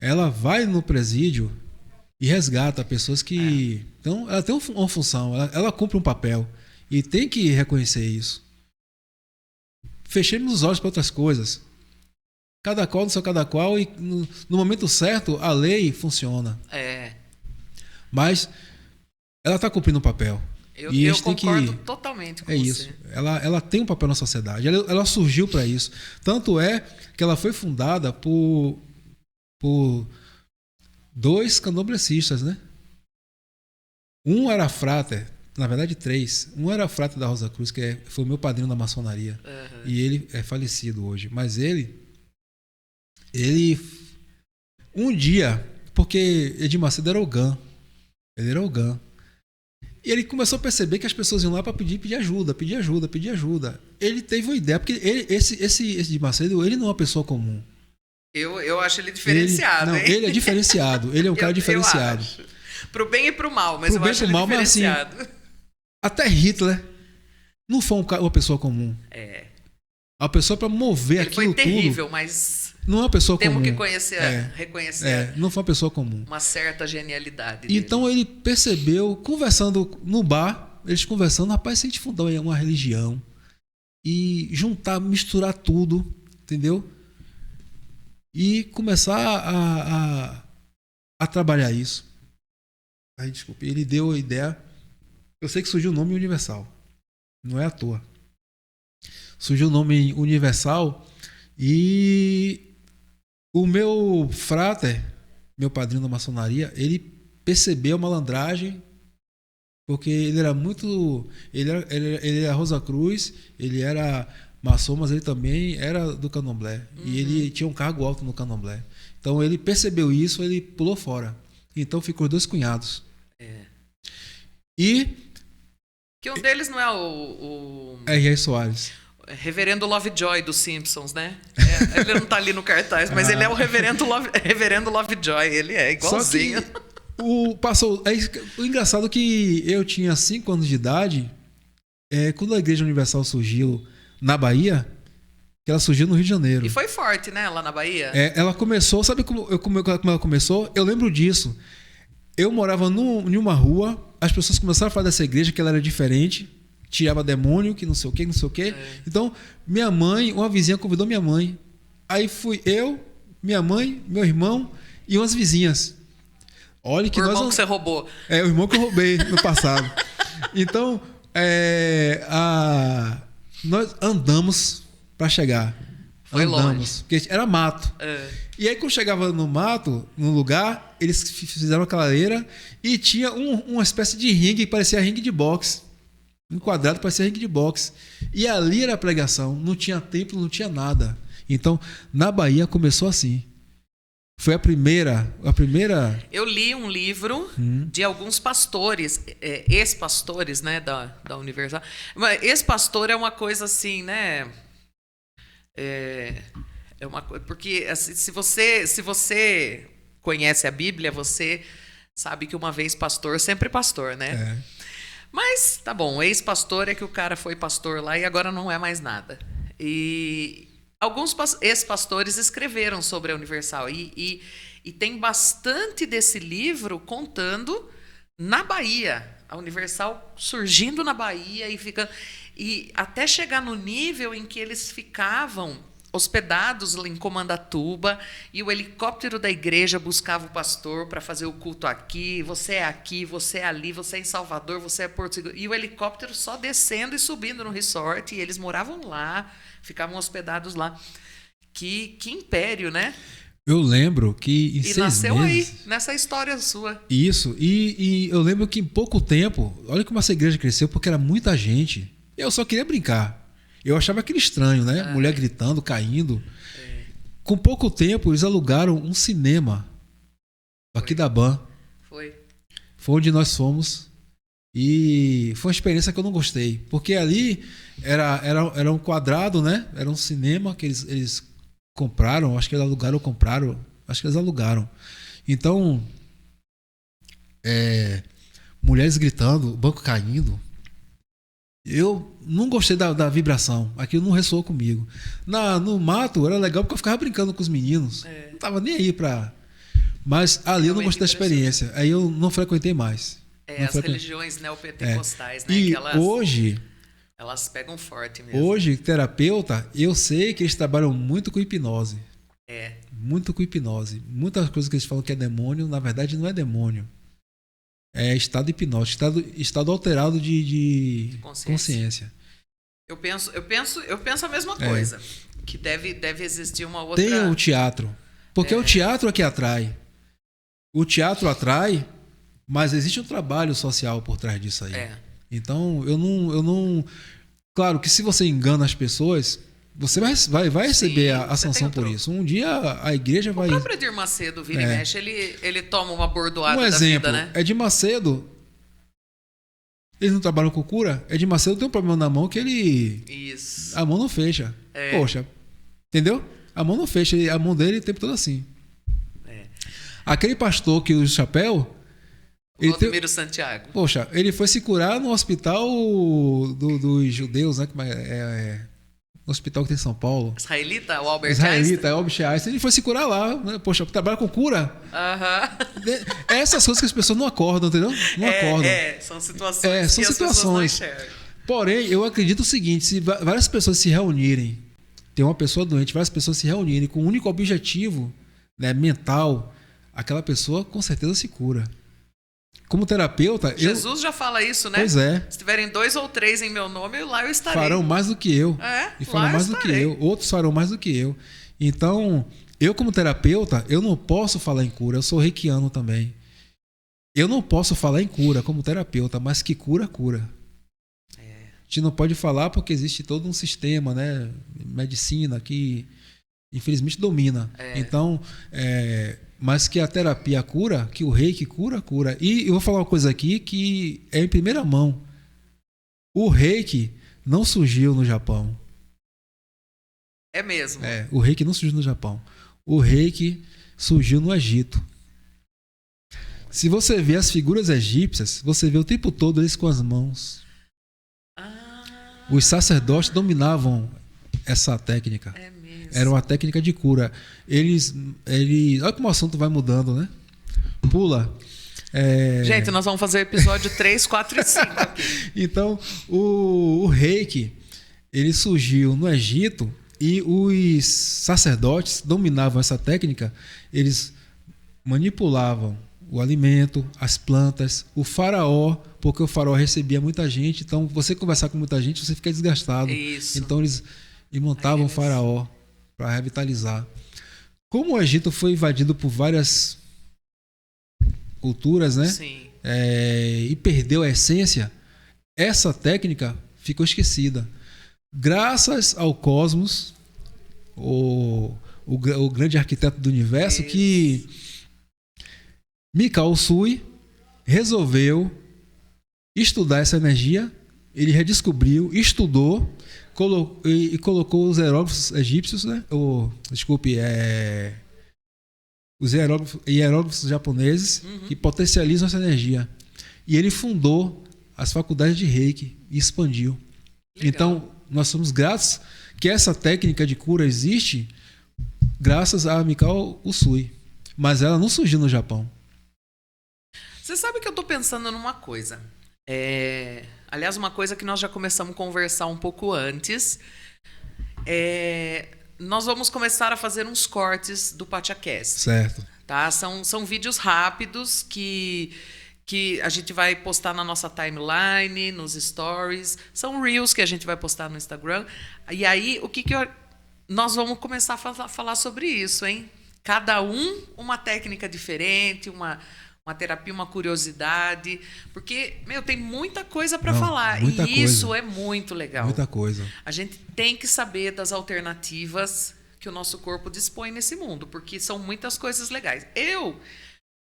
Ela vai no presídio e resgata pessoas que... Então, ela tem uma função, ela cumpre um papel. E tem que reconhecer isso. Fechemos os olhos para outras coisas. Cada qual no seu cada qual, e no momento certo a lei funciona. Mas ela está cumprindo um papel. Eu concordo totalmente com você. É isso. Ela tem um papel na sociedade. Ela surgiu para isso. Tanto é que ela foi fundada por 2 candomblecistas, né? Um era frater. Na verdade, 3. Um era frater da Rosa Cruz, que foi o meu padrinho da maçonaria. Uhum. E ele é falecido hoje. Mas ele um dia, porque Edir Macedo era Ogã. Ele era Ogã. E ele começou a perceber que as pessoas iam lá para pedir ajuda. Ele teve uma ideia, porque esse Edir Macedo, ele não é uma pessoa comum. Eu acho ele diferenciado, hein? Ele é diferenciado. Ele é um cara diferenciado. Pro bem e pro mal, mas eu acho ele diferenciado. Mas, assim, até Hitler não foi uma pessoa comum. A pessoa para mover ele aquilo tudo... Ele foi terrível, mas... Não é uma pessoa comum. Temos que reconhecer. Não foi uma pessoa comum. Uma certa genialidade. Então ele percebeu, conversando no bar, eles conversando, rapaz, se a gente fundar uma religião e juntar, misturar tudo, entendeu? E começar a trabalhar isso. Aí, desculpe, ele deu a ideia. Eu sei que surgiu o nome Universal. Não é à toa. Surgiu o nome Universal e o meu frater, meu padrinho da maçonaria, ele percebeu a malandragem, porque ele era muito... Ele era Rosa Cruz, ele era maçom, mas ele também era do Candomblé. Uhum. E ele tinha um cargo alto no Candomblé. Então ele percebeu isso, ele pulou fora. Então ficou os 2 cunhados. E... Que um deles não é o... R.R. Soares. Reverendo Lovejoy dos Simpsons, né? Ele não tá ali no cartaz, mas ele é o Reverendo Lovejoy. Ele é igualzinho. Só que o engraçado é que eu tinha 5 anos de idade, quando a Igreja Universal surgiu na Bahia, que ela surgiu no Rio de Janeiro. E foi forte, né? Lá na Bahia. Ela começou, sabe como ela começou? Eu lembro disso. Eu morava em uma rua, as pessoas começaram a falar dessa igreja, que ela era diferente, tirava demônio, que não sei o que, não sei o que. Então, minha mãe, uma vizinha convidou minha mãe. Aí fui eu, minha mãe, meu irmão e umas vizinhas. Olha que o irmão que você roubou. O irmão que eu roubei no passado. Então, nós andamos para chegar. Foi andamos, longe. Porque era mato. E aí, quando chegava no mato, no lugar, eles fizeram uma clareira e tinha uma espécie de ringue que parecia ringue de boxe. Um quadrado parecia ringue de boxe. E ali era a pregação. Não tinha templo, não tinha nada. Então, na Bahia começou assim. Foi a primeira. Eu li um livro de alguns pastores, ex-pastores, né, da Universal. Mas ex-pastor é uma coisa assim, né? É uma coisa, porque assim, se você conhece a Bíblia, você sabe que uma vez pastor, sempre pastor, né? Mas tá bom, ex-pastor é que o cara foi pastor lá e agora não é mais nada. E alguns ex-pastores escreveram sobre a Universal e tem bastante desse livro contando na Bahia. A Universal surgindo na Bahia e até chegar no nível em que eles ficavam hospedados em Comandatuba e o helicóptero da igreja buscava o pastor para fazer o culto aqui, você é aqui, você é ali, você é em Salvador, você é Porto Seguro. E o helicóptero só descendo e subindo no resort e eles moravam lá, ficavam hospedados lá. Que império, né? Eu lembro que em 6 meses... E nasceu aí, nessa história sua. Isso. E eu lembro que em pouco tempo... Olha como essa igreja cresceu, porque era muita gente. Eu só queria brincar. Eu achava aquilo estranho, né? Mulher gritando, caindo. Com pouco tempo, eles alugaram um cinema. Aqui da Ban. Foi onde nós fomos. E foi uma experiência que eu não gostei. Porque ali era um quadrado, né? Era um cinema que eles compraram. Acho que eles alugaram ou compraram. Acho que eles alugaram. Então, mulheres gritando, o banco caindo. Eu não gostei da vibração. Aquilo não ressoou comigo. No mato era legal porque eu ficava brincando com os meninos. Não tava nem aí pra... Mas ali eu não gostei da experiência. Aí eu não frequentei mais. As religiões neopentecostais, né? E que hoje... Elas pegam forte mesmo. Hoje, terapeuta, eu sei que eles trabalham muito com hipnose. Muito com hipnose. Muitas coisas que eles falam que é demônio, na verdade não é demônio. É estado hipnótico, estado alterado de consciência. Eu penso a mesma coisa. Que deve existir uma outra... Tem o teatro. Porque o teatro é que atrai. O teatro atrai, mas existe um trabalho social por trás disso aí. Então, eu não... Claro que se você engana as pessoas, você vai receber a sanção por isso. Um dia a igreja vai... O próprio Edir Macedo, vira e mexe, ele toma uma bordoada da exemplo, vida, né? Edir Macedo, eles não trabalham com cura. Edir Macedo tem um problema na mão que ele... Isso. A mão não fecha. Poxa, entendeu? A mão não fecha, a mão dele o tempo todo assim. Aquele pastor que usa o chapéu... Vladimiro Santiago. Poxa, ele foi se curar no hospital dos judeus, né? No hospital que tem em São Paulo. Israelita, o Albert Einstein. Ele foi se curar lá, né? Poxa, trabalha com cura. Essas coisas que as pessoas não acordam, entendeu? Não acordam. São situações que as pessoas não enxergam. Porém, eu acredito o seguinte, se várias pessoas se reunirem, tem uma pessoa doente, várias pessoas se reunirem com um único objetivo, né, mental, aquela pessoa com certeza se cura. Como terapeuta... Jesus já fala isso, né? Pois é. Se tiverem 2 ou 3 em meu nome, lá eu estarei. Farão mais do que eu. E farão mais do que eu. Outros farão mais do que eu. Então, eu como terapeuta, eu não posso falar em cura. Eu sou reikiano também. Eu não posso falar em cura como terapeuta, mas que cura. A gente não pode falar porque existe todo um sistema, né? Medicina que, infelizmente, domina. Então... mas que a terapia cura, que o reiki cura. E eu vou falar uma coisa aqui que é em primeira mão. O reiki não surgiu no Japão. É mesmo? O reiki não surgiu no Japão. O reiki surgiu no Egito. Se você vê as figuras egípcias, você vê o tempo todo eles com as mãos. Os sacerdotes dominavam essa técnica. É mesmo. Era uma técnica de cura. Eles, olha como o assunto vai mudando, né? Pula. Gente, nós vamos fazer o episódio 3, 4 e 5 aqui. Então, o reiki, ele surgiu no Egito e os sacerdotes dominavam essa técnica. Eles manipulavam o alimento, as plantas, o faraó, porque o faraó recebia muita gente. Então, você conversar com muita gente, você fica desgastado. Isso. Então, eles montavam o faraó para revitalizar. Como o Egito foi invadido por várias culturas, né? Sim. E perdeu a essência, essa técnica ficou esquecida. Graças ao cosmos, o grande arquiteto do universo, que Mikao Usui resolveu estudar essa energia. Ele redescobriu, estudou e colocou os hieróglifos egípcios, né? Os hieróglifos japoneses, que potencializam essa energia. E ele fundou as faculdades de Reiki e expandiu. Legal. Então, nós somos gratos que essa técnica de cura existe graças a Mikao Usui. Mas ela não surgiu no Japão. Você sabe que eu tô pensando numa coisa. Aliás, uma coisa que nós já começamos a conversar um pouco antes. Nós vamos começar a fazer uns cortes do PachaCast. Certo. Tá? São vídeos rápidos que a gente vai postar na nossa timeline, nos stories. São reels que a gente vai postar no Instagram. E aí, nós vamos começar a falar sobre isso, hein? Cada uma técnica diferente, uma terapia, uma curiosidade. Porque, tem muita coisa para falar. Muita e coisa. Isso é muito legal. Muita coisa. A gente tem que saber das alternativas que o nosso corpo dispõe nesse mundo, porque são muitas coisas legais. Eu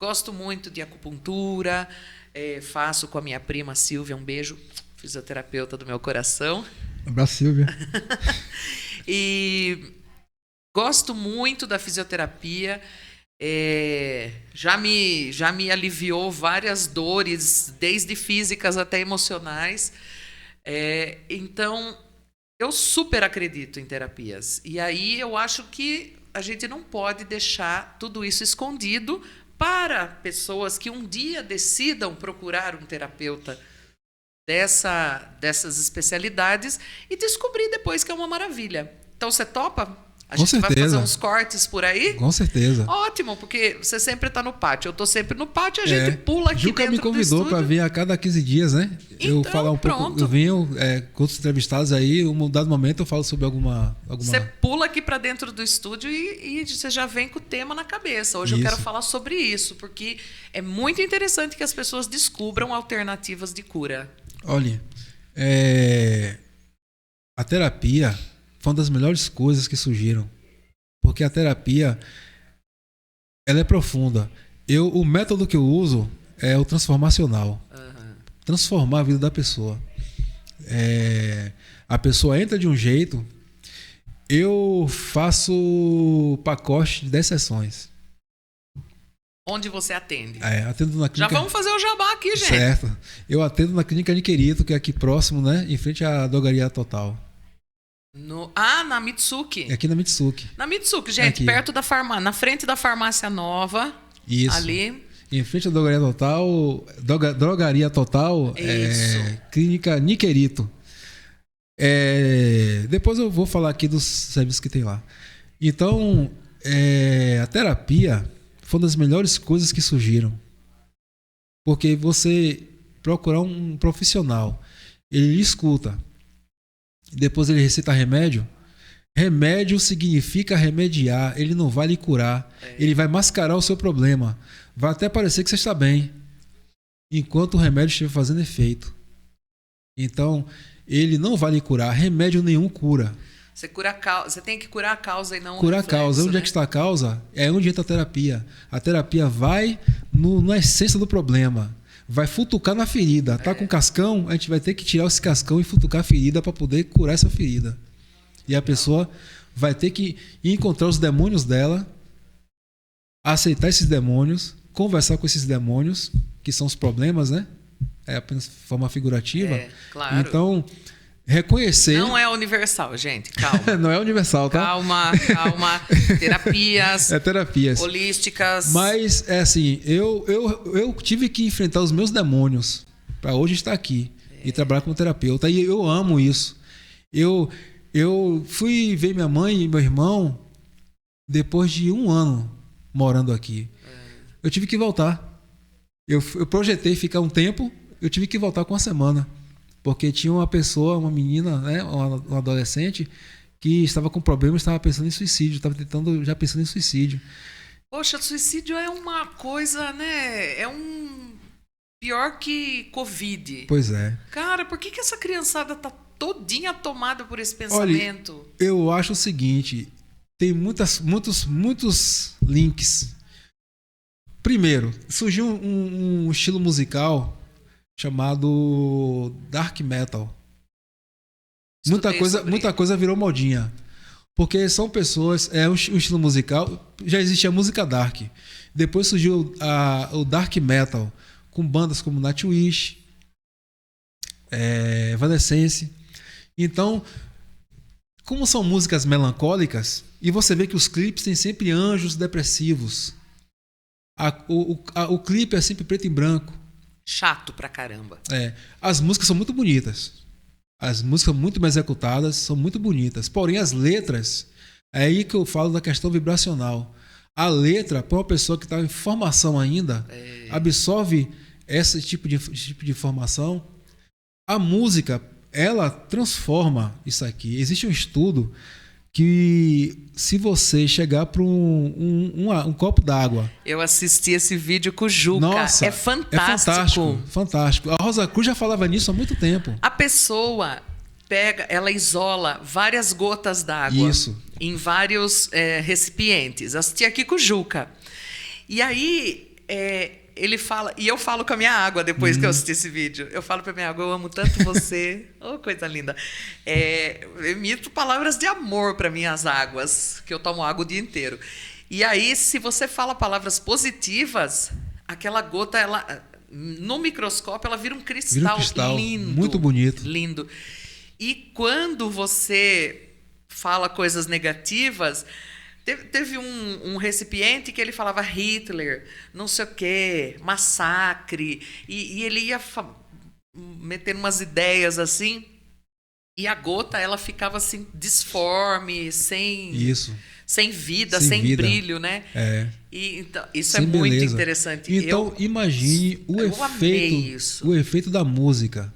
gosto muito de acupuntura, faço com a minha prima Silvia, um beijo, fisioterapeuta do meu coração. Um abraço, Silvia. E gosto muito da fisioterapia. Já me aliviou várias dores, desde físicas até emocionais. Então, eu super acredito em terapias. E aí eu acho que a gente não pode deixar tudo isso escondido para pessoas que um dia decidam procurar um terapeuta dessas especialidades e descobrir depois que é uma maravilha. Então, você topa? A Com gente vai certeza. fazer uns cortes por aí? Com certeza. Ótimo, porque você sempre está no pátio. Eu estou sempre no pátio, a gente pula aqui Juca dentro me convidou para vir a cada 15 dias, né? Então, falar um pronto. pouco. Eu venho com outros entrevistados aí, um dado momento eu falo sobre alguma... Você pula aqui para dentro do estúdio e você já vem com o tema na cabeça. Hoje eu quero falar sobre isso, porque é muito interessante que as pessoas descubram alternativas de cura. Olha, a terapia foi uma das melhores coisas que surgiram. Porque a terapia, ela é profunda. O método que eu uso é o transformacional. Transformar a vida da pessoa. A pessoa entra de um jeito, eu faço pacote de 10 sessões. Onde você atende? Atendo na clínica... Já vamos fazer o jabá aqui, gente. Certo. Eu atendo na clínica Niquerito, que é aqui próximo, né? Em frente à Drogaria Total. Na Mitsuki. É aqui na Mitsuki. Na Mitsuki, gente, Aqui. perto da farmácia, na frente da farmácia nova. Isso. Ali. Em frente à Drogaria Total, Drogaria Total, Isso. Clínica Niquerito. Depois eu vou falar aqui dos serviços que tem lá. Então, a terapia foi uma das melhores coisas que surgiram. Porque você procurar um profissional, ele lhe escuta. Depois ele receita remédio. Remédio significa remediar. Ele não vai lhe curar. Ele vai mascarar o seu problema. Vai até parecer que você está bem, enquanto o remédio estiver fazendo efeito. Então, ele não vai lhe curar. Remédio nenhum cura. Você tem que curar a causa e não Curar o reflexo, a causa. Onde né? é que está a causa? É onde entra a terapia. A terapia vai na essência do problema. Vai futucar na ferida. Tá com cascão, a gente vai ter que tirar esse cascão e futucar a ferida para poder curar essa ferida. E a pessoa vai ter que encontrar os demônios dela, aceitar esses demônios, conversar com esses demônios, que são os problemas, né? É apenas de forma figurativa. Claro. Então, reconhecer... Não é universal, gente. Calma. Não é universal, tá? Calma. Terapias É terapias. holísticas. Mas, é assim, eu tive que enfrentar os meus demônios para hoje estar aqui e trabalhar como terapeuta. E eu amo isso. Eu fui ver minha mãe e meu irmão depois de 1 ano morando aqui. Eu tive que voltar. Eu projetei ficar um tempo, eu tive que voltar com 1 semana. Porque tinha uma pessoa, uma menina, né, uma adolescente, que estava com problemas, estava pensando em suicídio, estava já pensando em suicídio. Poxa, suicídio é uma coisa, né? É um pior que Covid. Pois é. Cara, por que essa criançada tá todinha tomada por esse pensamento? Olha, eu acho o seguinte, tem muitos links. Primeiro, surgiu um estilo musical chamado Dark Metal. Muita coisa virou modinha. Porque são pessoas... É um estilo musical... Já existia a música dark. Depois surgiu o Dark Metal. Com bandas como Nightwish, Evanescence. Então, como são músicas melancólicas... E você vê que os clipes têm sempre anjos depressivos. O clipe é sempre preto e branco. Chato pra caramba. As músicas são muito bonitas. As músicas muito bem executadas são muito bonitas. Porém, as letras, é aí que eu falo da questão vibracional. A letra, para uma pessoa que está em formação ainda, absorve esse tipo de informação. A música, ela transforma isso aqui. Existe um estudo que se você chegar para um copo d'água... Eu assisti esse vídeo com o Juca. Nossa, é fantástico. Fantástico. A Rosa Cruz já falava nisso há muito tempo. A pessoa pega, ela isola várias gotas d'água. Isso. Em vários recipientes. Assisti aqui com o Juca. E aí... ele fala, e eu falo com a minha água depois que eu assisti esse vídeo. Eu falo pra minha água, eu amo tanto você. Oh, coisa linda. Eu emito palavras de amor para minhas águas, que eu tomo água o dia inteiro. E aí, se você fala palavras positivas, aquela gota, ela, no microscópio, ela vira um cristal lindo. Muito bonito. Lindo. E quando você fala coisas negativas... Teve um recipiente que ele falava Hitler, não sei o quê, massacre, e ele ia metendo umas ideias assim, e a gota ela ficava assim, disforme, sem vida, sem brilho, né? Então, isso sem é muito beleza. Interessante. Então, imagine o efeito da música.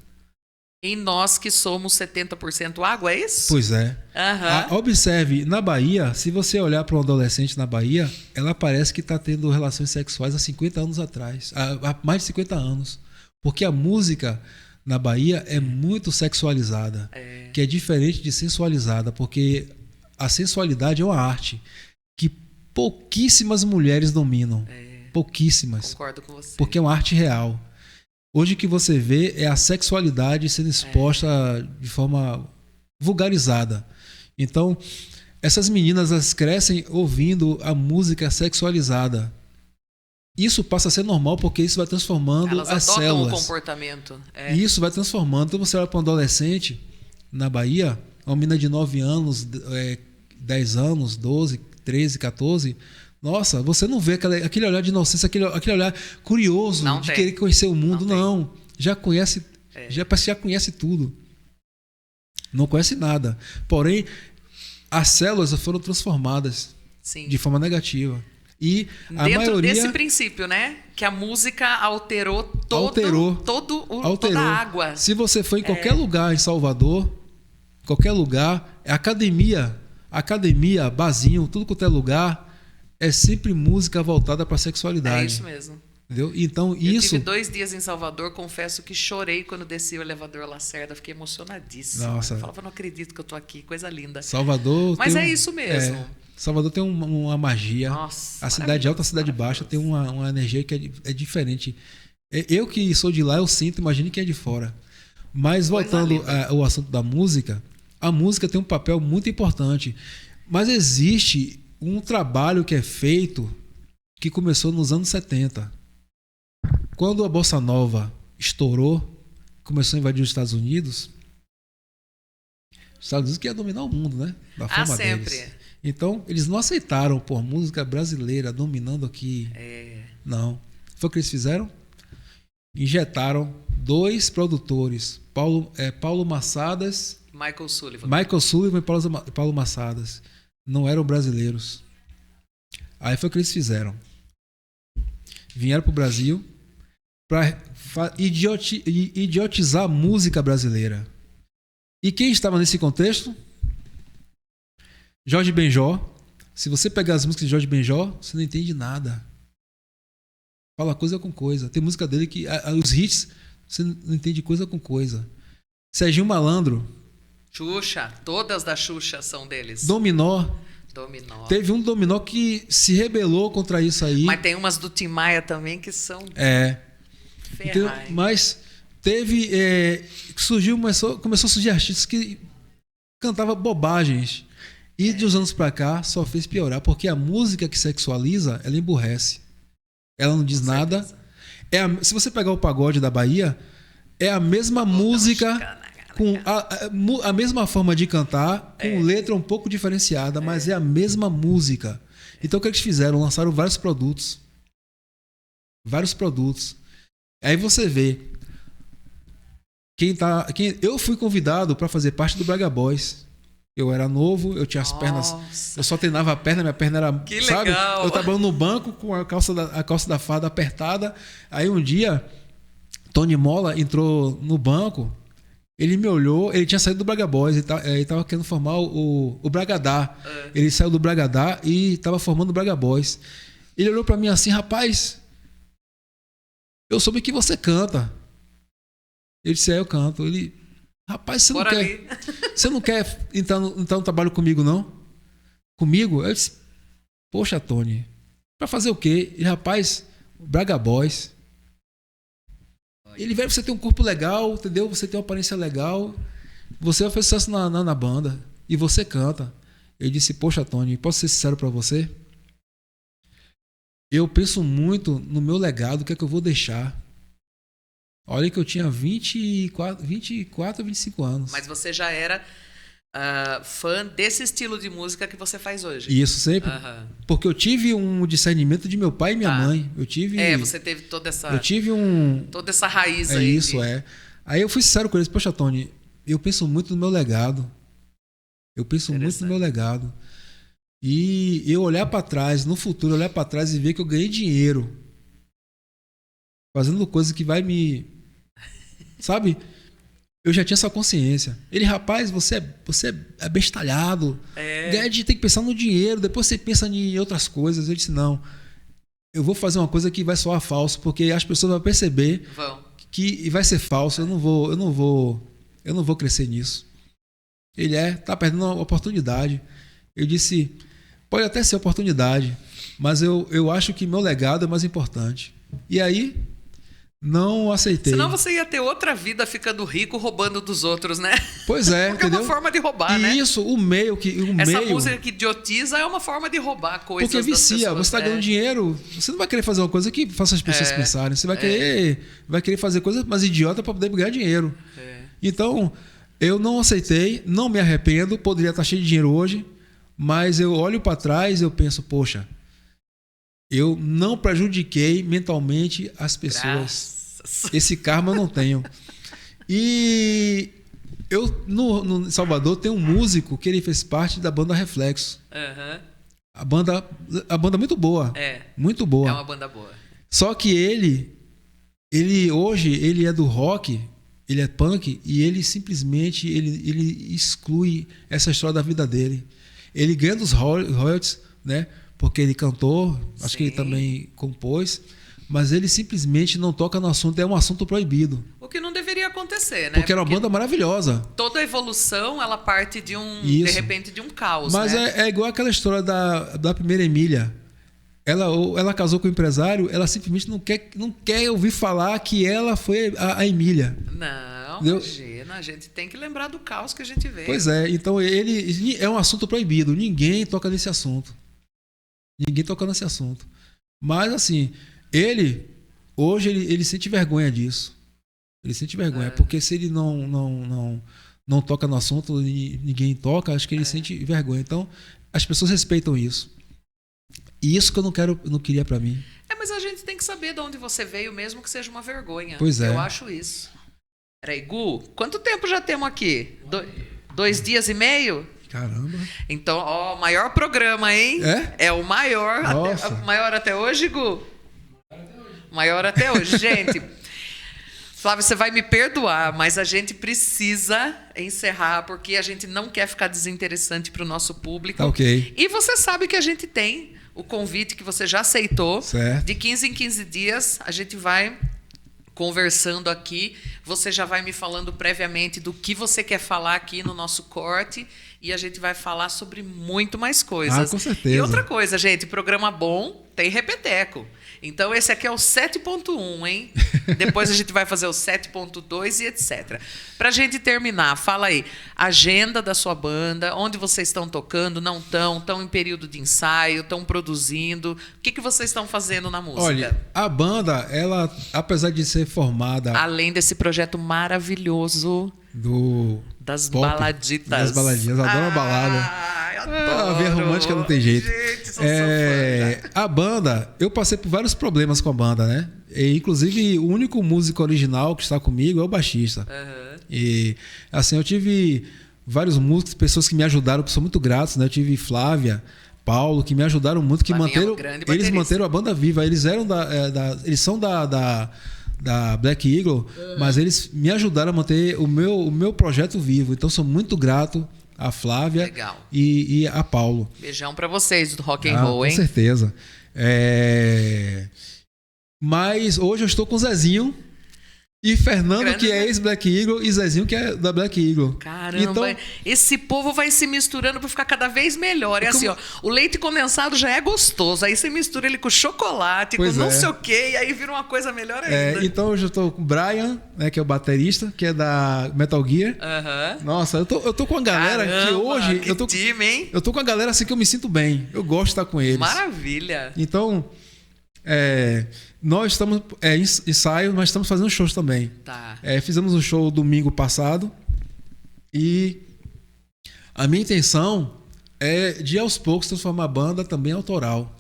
Em nós que somos 70% água, é isso? Pois é. Observe, na Bahia, se você olhar para um adolescente na Bahia, ela parece que está tendo relações sexuais há 50 anos atrás. Há mais de 50 anos. Porque a música na Bahia é muito sexualizada. Que é diferente de sensualizada. Porque a sensualidade é uma arte que pouquíssimas mulheres dominam. Pouquíssimas. Concordo com você. Porque é uma arte real. Hoje o que você vê é a sexualidade sendo exposta de forma vulgarizada. Então, essas meninas elas crescem ouvindo a música sexualizada. Isso passa a ser normal porque isso vai transformando elas as adotam células. O comportamento. E isso vai transformando. Então você olha para um adolescente na Bahia, uma menina de 9 anos, 10 anos, 12, 13, 14... Nossa, você não vê aquele olhar de inocência, aquele olhar curioso de querer conhecer o mundo. Não. Já conhece, já conhece tudo. Não conhece nada. Porém, as células foram transformadas de forma negativa. E a dentro maioria... desse princípio, né? Que a música alterou toda a água. Se você for em qualquer lugar em Salvador, qualquer lugar, academia, barzinho, tudo quanto é lugar... É sempre música voltada para a sexualidade. É isso mesmo. Entendeu? Então, eu tive 2 dias em Salvador, confesso que chorei quando desci o elevador Lacerda, fiquei emocionadíssima. Nossa. Eu falava, não acredito que eu tô aqui, coisa linda. Salvador. Mas é isso mesmo. Salvador tem uma magia. Nossa, a cidade alta, a cidade baixa tem uma energia que é diferente. Eu que sou de lá, eu sinto, imagine quem é de fora. Mas voltando ao assunto da música, a música tem um papel muito importante. Mas existe um trabalho que é feito que começou nos anos 70. Quando a Bossa Nova estourou, começou a invadir os Estados Unidos, Os Estados Unidos quer dominar o mundo, né? Da forma sempre. deles. Então, eles não aceitaram, pô, música brasileira dominando aqui. Não. Foi o que eles fizeram? Injetaram 2 produtores, Paulo Massadas, Michael Sullivan. E Paulo Massadas. Não eram brasileiros. Aí foi o que eles fizeram. Vieram pro Brasil para idiotizar a música brasileira. E quem estava nesse contexto? Jorge Benjó. Se você pegar as músicas de Jorge Benjó, você não entende nada. Fala coisa com coisa. Tem música dele que os hits você não entende coisa com coisa. Serginho Malandro. Xuxa. Todas da Xuxa são deles. Dominó. Teve um Dominó que se rebelou contra isso aí. Mas tem umas do Tim Maia também que são Então, mas teve começou a surgir artistas que cantavam bobagens. E de uns anos pra cá só fez piorar, porque a música que sexualiza, ela emburrece. Ela não diz nada. Se você pegar o pagode da Bahia, é a mesma música com a mesma forma de cantar, com letra um pouco diferenciada, mas é a mesma música. Então o que eles fizeram? Lançaram vários produtos. Aí você vê eu fui convidado para fazer parte do Braga Boys. Eu era novo, eu tinha as pernas. Eu só treinava a perna, minha perna era. Que sabe? legal! Eu tava no banco com a calça da farda apertada. Aí um dia, Tony Molla entrou no banco, ele me olhou, ele tinha saído do Braga Boys, ele tava querendo formar o Bragadá. Ele saiu do Bragadá e tava formando o Braga Boys. Ele olhou para mim assim, rapaz, eu soube que você canta. Ele disse, eu canto. Ele. Rapaz, você não quer entrar no trabalho comigo, não? Comigo? Eu disse, poxa, Tony, pra fazer o quê? E, rapaz, Braga Boys. Ele, velho, você tem um corpo legal, entendeu? Você tem uma aparência legal, você vai fazer sucesso na banda e você canta. Eu disse, poxa, Tony, posso ser sincero pra você? Eu penso muito no meu legado, o que é que eu vou deixar. Olha que eu tinha 24 ou 25 anos. Mas você já era fã desse estilo de música que você faz hoje. Isso, sempre. Porque eu tive um discernimento de meu pai e minha mãe. Você teve toda essa... Eu tive toda essa raiz aí. Isso, Aí eu fui sincero com eles. Poxa, Tony, eu penso muito no meu legado. E eu olhar para trás, no futuro, olhar para trás e ver que eu ganhei dinheiro. Fazendo coisa que vai me... Sabe? Eu já tinha essa consciência. Ele, rapaz, você é bestalhado. Ganhar dinheiro, tem que pensar no dinheiro. Depois você pensa em outras coisas. Eu disse, não. Eu vou fazer uma coisa que vai soar falso, porque as pessoas vão perceber que vai ser falso. Eu não vou crescer nisso. Ele tá perdendo uma oportunidade. Eu disse, pode até ser oportunidade, mas eu acho que meu legado é mais importante. E aí... Não aceitei. Senão você ia ter outra vida ficando rico roubando dos outros, né? Pois é, porque entendeu? É uma forma de roubar, né? Isso, Essa música que idiotiza é uma forma de roubar coisas. Porque vicia, você tá ganhando dinheiro, você não vai querer fazer uma coisa que faça as pessoas pensarem. Você vai querer fazer coisas mais idiota para poder ganhar dinheiro. Então, eu não aceitei, não me arrependo, poderia estar cheio de dinheiro hoje, mas eu olho para trás e eu penso, poxa, eu não prejudiquei mentalmente as pessoas. Esse karma eu não tenho. E eu, no Salvador, tem um músico que ele fez parte da banda Reflexo. A banda muito boa. Muito boa. É uma banda boa. Só que ele hoje, ele é do rock, ele é punk, e ele simplesmente ele exclui essa história da vida dele. Ele ganha dos royalties, né? Porque ele cantou, acho que ele também compôs, mas ele simplesmente não toca no assunto, é um assunto proibido. O que não deveria acontecer, né? Porque era uma banda maravilhosa. Toda evolução, ela parte de de repente, de um caos, mas né? é igual aquela história da primeira Emília. Ela casou com o empresário, ela simplesmente não quer ouvir falar que ela foi a Emília. Não, imagina, a gente tem que lembrar do caos que a gente vê. Pois é, então ele é um assunto proibido, ninguém toca nesse assunto. Mas assim, hoje ele sente vergonha disso. Ele sente vergonha, porque se ele não não toca no assunto e ninguém toca, acho que ele sente vergonha. Então, as pessoas respeitam isso. E isso que eu não queria pra mim. Mas a gente tem que saber de onde você veio, mesmo que seja uma vergonha. Pois é. Eu acho isso. Peraí, Gu, quanto tempo já temos aqui? 2 dias e meio? Caramba. Então, ó, maior programa, hein? É o maior. Maior até hoje, Gu? Maior até hoje. Gente, Flávio, você vai me perdoar, mas a gente precisa encerrar, porque a gente não quer ficar desinteressante para o nosso público. Tá ok. E você sabe que a gente tem o convite que você já aceitou. Certo. De 15 em 15 dias, a gente vai conversando aqui. Você já vai me falando previamente do que você quer falar aqui no nosso corte. E a gente vai falar sobre muito mais coisas. Com certeza. E outra coisa, gente, programa bom tem repeteco. Então, esse aqui é o 7.1, hein? Depois a gente vai fazer o 7.2 e etc. Pra gente terminar, fala aí. Agenda da sua banda, onde vocês estão tocando, não estão? Estão em período de ensaio, estão produzindo? O que vocês estão fazendo na música? Olha, a banda, ela, apesar de ser formada... Além desse projeto maravilhoso... Das pop, baladitas. Das baladinhas, eu adoro a balada. Adoro. A vida romântica não tem jeito. Gente, sou fã. A banda, eu passei por vários problemas com a banda, né? E, inclusive, o único músico original que está comigo é o baixista. Uhum. E, assim, eu tive vários músicos, pessoas que me ajudaram, que sou muito gratos, né? Eu tive Flávia, Paulo, que me ajudaram muito, que eles manteram a banda viva. Eles eram eles são da Black Eagle, mas eles me ajudaram a manter o meu projeto vivo. Então, sou muito grato a Flávia e a Paulo. Beijão pra vocês do Rock and Roll, hein? Com certeza. Mas hoje eu estou com o Zezinho e Fernando, que é ex-Black Eagle, e Zezinho, que é da Black Eagle. Caramba, então, esse povo vai se misturando para ficar cada vez melhor. É assim, ó, o leite condensado já é gostoso, aí você mistura ele com chocolate, com não sei o quê, e aí vira uma coisa melhor ainda. Então hoje eu tô com o Brian, né, que é o baterista, que é da Metal Gear. Nossa, eu tô com a galera que hoje... time, hein? Eu tô com a galera assim que eu me sinto bem. Eu gosto de estar com eles. Maravilha. Então... nós estamos ensaio, mas estamos fazendo shows também. Tá. Fizemos um show domingo passado e a minha intenção é de aos poucos transformar a banda também autoral.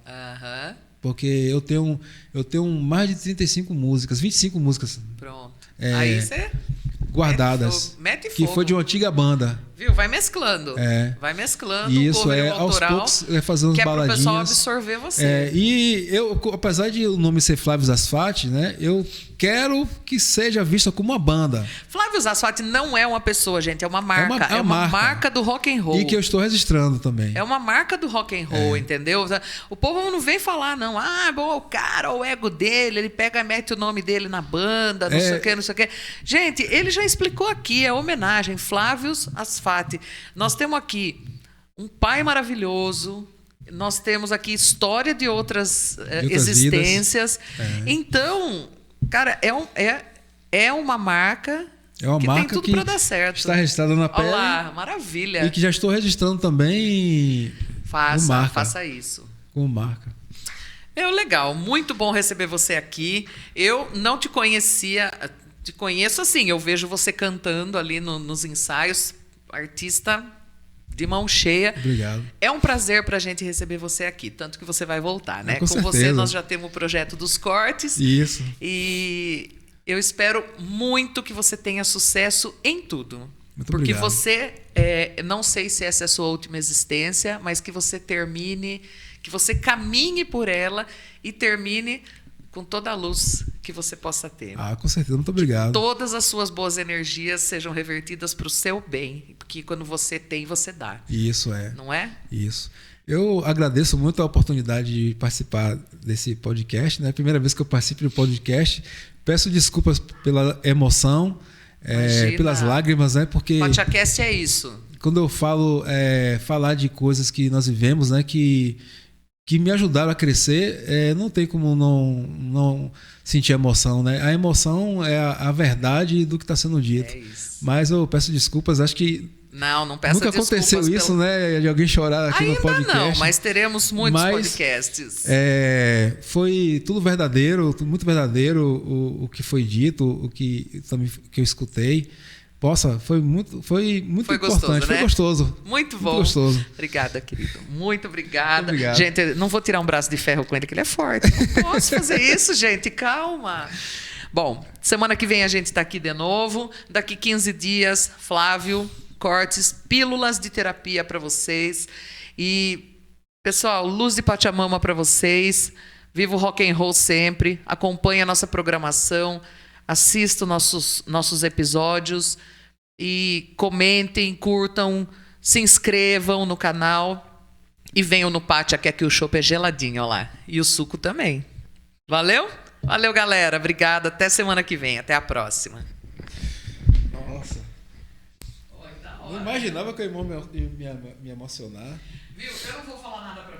Porque eu tenho mais de 35 músicas, 25 músicas. Pronto. Aí você guardadas, mete fogo. Que foi de uma antiga banda. Viu? Vai mesclando. Vai mesclando. Isso, autoral, aos poucos, fazendo umas baladinhas. Que é pro pessoal absorver você. E eu, apesar de o nome ser Flávio Asfati, né? Eu quero que seja vista como uma banda. Flávio Asfati não é uma pessoa, gente. É uma marca. É uma marca do rock and roll. E que eu estou registrando também. É uma marca do rock and roll, entendeu? O povo não vem falar, não. Bom, o cara, o ego dele, ele pega e mete o nome dele na banda, não sei o quê, não sei o quê. Gente, ele já explicou aqui, é homenagem. Flávio Asfati. Nós temos aqui um pai maravilhoso, nós temos aqui história de outras existências. Então, cara, é uma marca que tem tudo para dar certo. Está registrada na pele. Olha lá, maravilha. E que já estou registrando também faça isso. Com marca. Legal, muito bom receber você aqui. Eu não te conhecia, te conheço assim, eu vejo você cantando ali nos ensaios. Artista de mão cheia. Obrigado. É um prazer pra gente receber você aqui, tanto que você vai voltar, né? Com certeza. Você nós já temos o projeto dos cortes. Isso. E eu espero muito que você tenha sucesso em tudo. Muito porque obrigado. você, não sei se essa é a sua última existência, mas que você termine, que você caminhe por ela e termine com toda a luz que você possa ter. Com certeza. Muito obrigado. Que todas as suas boas energias sejam revertidas para o seu bem. Porque quando você tem, você dá. Isso é. Não é? Isso. Eu agradeço muito a oportunidade de participar desse podcast, né? Primeira vez que eu participo do podcast. Peço desculpas pela emoção, pelas lágrimas, né? Porque PatiaCast é isso. Quando eu falo falar de coisas que nós vivemos, né? Que me ajudaram a crescer, não tem como não sentir emoção, né? A emoção é a verdade do que está sendo dito. É isso. Mas eu peço desculpas, acho que não peça nunca desculpas. Nunca aconteceu isso, né? De alguém chorar aqui no podcast. Ainda não, mas teremos muitos podcasts. Foi tudo verdadeiro, muito verdadeiro o que foi dito, o que eu escutei. foi muito Foi importante. gostoso, né? Foi gostoso. Muito bom. Muito gostoso. Obrigada, querido. Muito obrigada. Muito obrigado. Gente, não vou tirar um braço de ferro com ele, que ele é forte. Não posso fazer isso, gente. Calma. Bom, semana que vem a gente está aqui de novo. Daqui 15 dias, Flávio Cortes, pílulas de terapia para vocês. E, pessoal, luz de Pachamama para vocês. Viva o rock and roll sempre. Acompanhe a nossa programação. Assistam nossos episódios. E comentem, curtam, se inscrevam no canal. E venham no Pátia, que aqui o chopp é geladinho, ó lá. E o suco também. Valeu? Valeu, galera. Obrigada. Até semana que vem. Até a próxima. Nossa. Não imaginava que eu ia me emocionar. Viu? Eu não vou falar nada pra